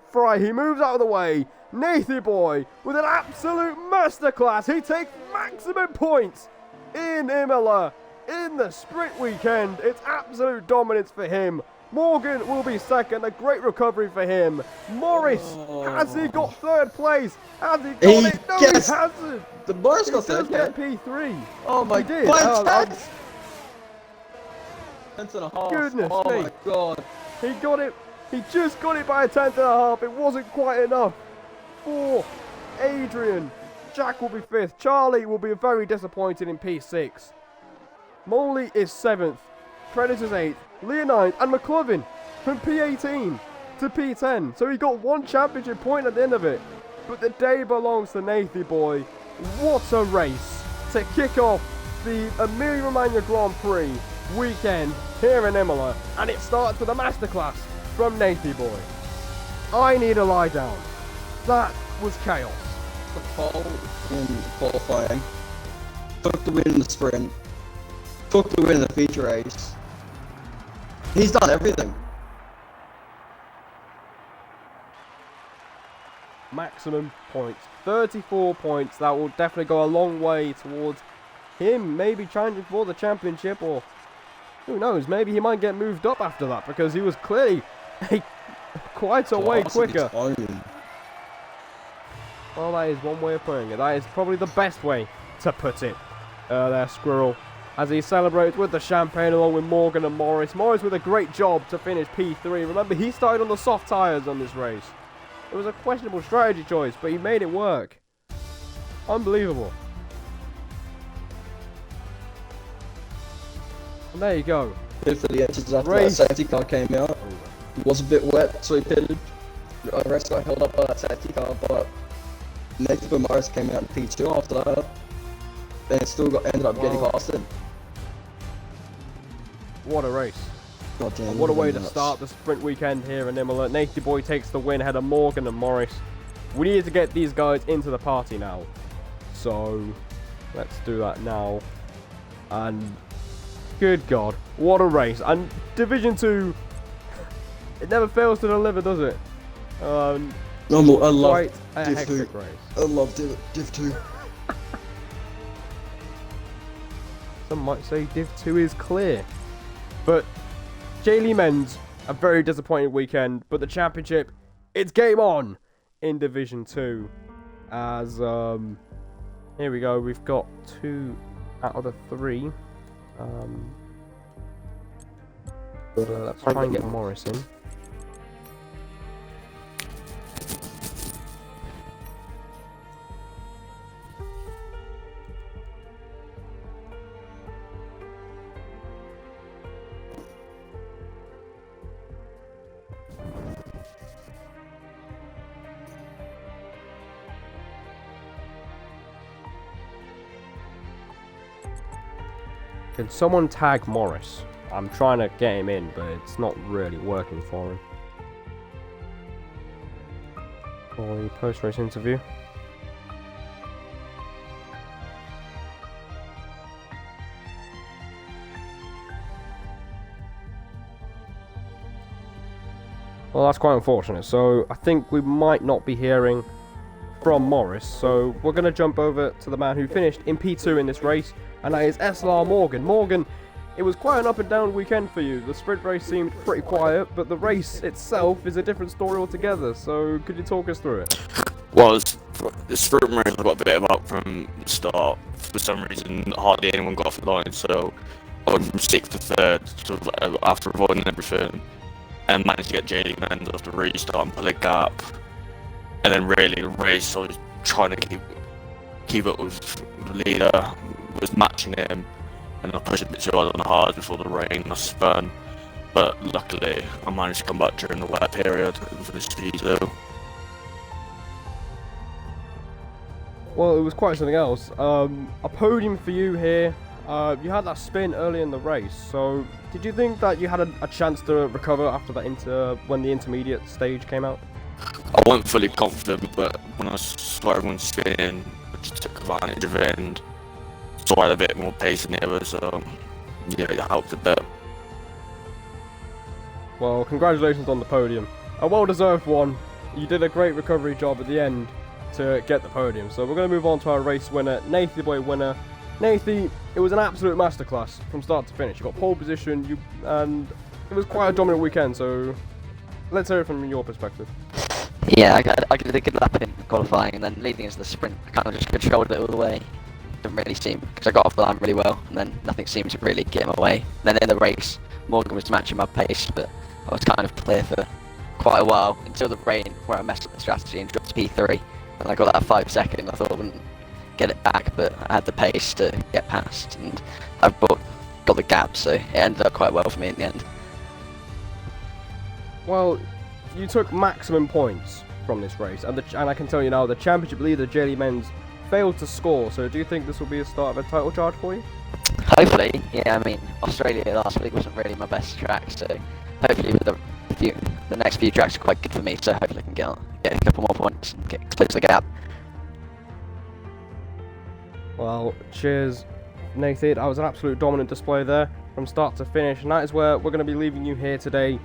Fry, he moves out of the way. Nathy Boy with an absolute masterclass. He takes maximum points in Imola in the sprint weekend. It's absolute dominance for him. Morgan will be second, a great recovery for him. Morris, has he got third place? Has he got it? No, he hasn't. The Morris got He does third. get P3. Oh my He did. god. 10.5. Goodness oh me. my god. He got it. He just got it by a 10.5. It wasn't quite enough for Adrian. Jack will be 5th. Charlie will be very disappointed in P6. Moley is 7th. Predators 8th. Leah 9th. And McLovin from P18 to P10. So he got 1 championship point at the end of it. But the day belongs to Nathy Boy. What a race to kick off the Emilia-Romagna Grand Prix weekend here in Imola. And it starts with a masterclass from Nathy Boy. I need a lie down. That was chaos. The pole in qualifying. Took the win in the sprint. Took the win in the feature race. He's done everything. Maximum points. 34 points. That will definitely go a long way towards him maybe challenging for the championship, or who knows, maybe he might get moved up after that, because he was clearly quite a way quicker. Well, that is one way of putting it. That is probably the best way to put it. There, Squirrel. as he celebrates with the champagne along with Morgan and Morris. Morris with a great job to finish P3. Remember, he started on the soft tyres on this race. It was a questionable strategy choice, but he made it work. Unbelievable. And there you go. Good for the engines after that safety car came out. It was a bit wet, so he pitted. The rest got held up by that safety car, but Nathan Morris came out in P2 after that. And it still ended up getting past him. What a race. God damn, what a way to start the sprint weekend here in Imola. Nathan Boy takes the win ahead of Morgan and Morris. We needed to get these guys into the party now. So, let's do that now. And, good God, what a race. And Division 2, it never fails to deliver, does it? I love quite a Div hectic 2. race. I love Div 2. Some might say Div 2 is clear. But J. Men's, a very disappointing weekend. But the championship, it's game on in Division 2. As, here we go. We've got 2 out of the 3. Let's try and get Morris in. Can someone tag Morris? I'm trying to get him in, but it's not really working for him. For the post-race interview. Well, that's quite unfortunate. So I think we might not be hearing from Morris. So we're going to jump over to the man who finished in P2 in this race, and that is SLR Morgan. Morgan, it was quite an up and down weekend for you. The sprint race seemed pretty quiet, but the race itself is a different story altogether. So could you talk us through it? Well, the sprint race I got a bit about from the start. For some reason, hardly anyone got off the line, so I went from 6th to 3rd sort of, after avoiding everything, and managed to get JD Mendes off the restart and pull a gap. And then really the race, I was trying to keep up with the leader, was matching him, and I pushed a bit too hard on the hard before the rain and I spun. But luckily, I managed to come back during the wet period for the speed though. Well, it was quite something else. A podium for you here. You had that spin early in the race, so did you think that you had a chance to recover after that when the intermediate stage came out? I wasn't fully confident, but when I saw everyone spinning, I just took advantage of it and saw I had a bit more pace than the others, so yeah, it helped a bit. Well, congratulations on the podium. A well-deserved one. You did a great recovery job at the end to get the podium. So we're going to move on to our race winner, Nathan Boy winner. Nathan, it was an absolute masterclass from start to finish. You got pole position, and it was quite a dominant weekend, so let's hear it from your perspective. Yeah, I did a good lap in qualifying, and then leading into the sprint, I kind of just controlled it all the way. Didn't really seem, because I got off the line really well, and then nothing seemed to really get in my way. Then in the race, Morgan was matching my pace, but I was kind of clear for quite a while, until the rain, where I messed up the strategy and dropped to P3. And I got that 5 second, I thought I wouldn't get it back, but I had the pace to get past, and I got the gap, so it ended up quite well for me in the end. Well, you took maximum points from this race, and I can tell you now, the championship leader, JD Menz, failed to score, so do you think this will be a start of a title charge for you? Hopefully, yeah, I mean, Australia last week wasn't really my best track, so hopefully with the next few tracks are quite good for me, so hopefully I can get a couple more points and close the gap. Well, cheers, Nathan. That was an absolute dominant display there from start to finish, and that is where we're going to be leaving you here today.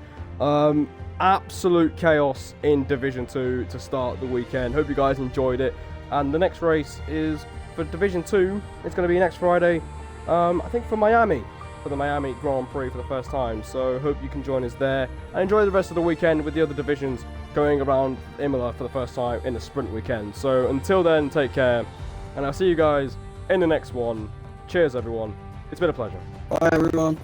Absolute chaos in Division 2 to start the weekend. Hope you guys enjoyed it. And the next race is for Division 2. It's going to be next Friday, I think for Miami, for the Miami Grand Prix for the first time. So hope you can join us there and enjoy the rest of the weekend with the other divisions going around Imola for the first time in the sprint weekend. So until then, take care, and I'll see you guys in the next one. Cheers, everyone. It's been a pleasure. Bye, everyone.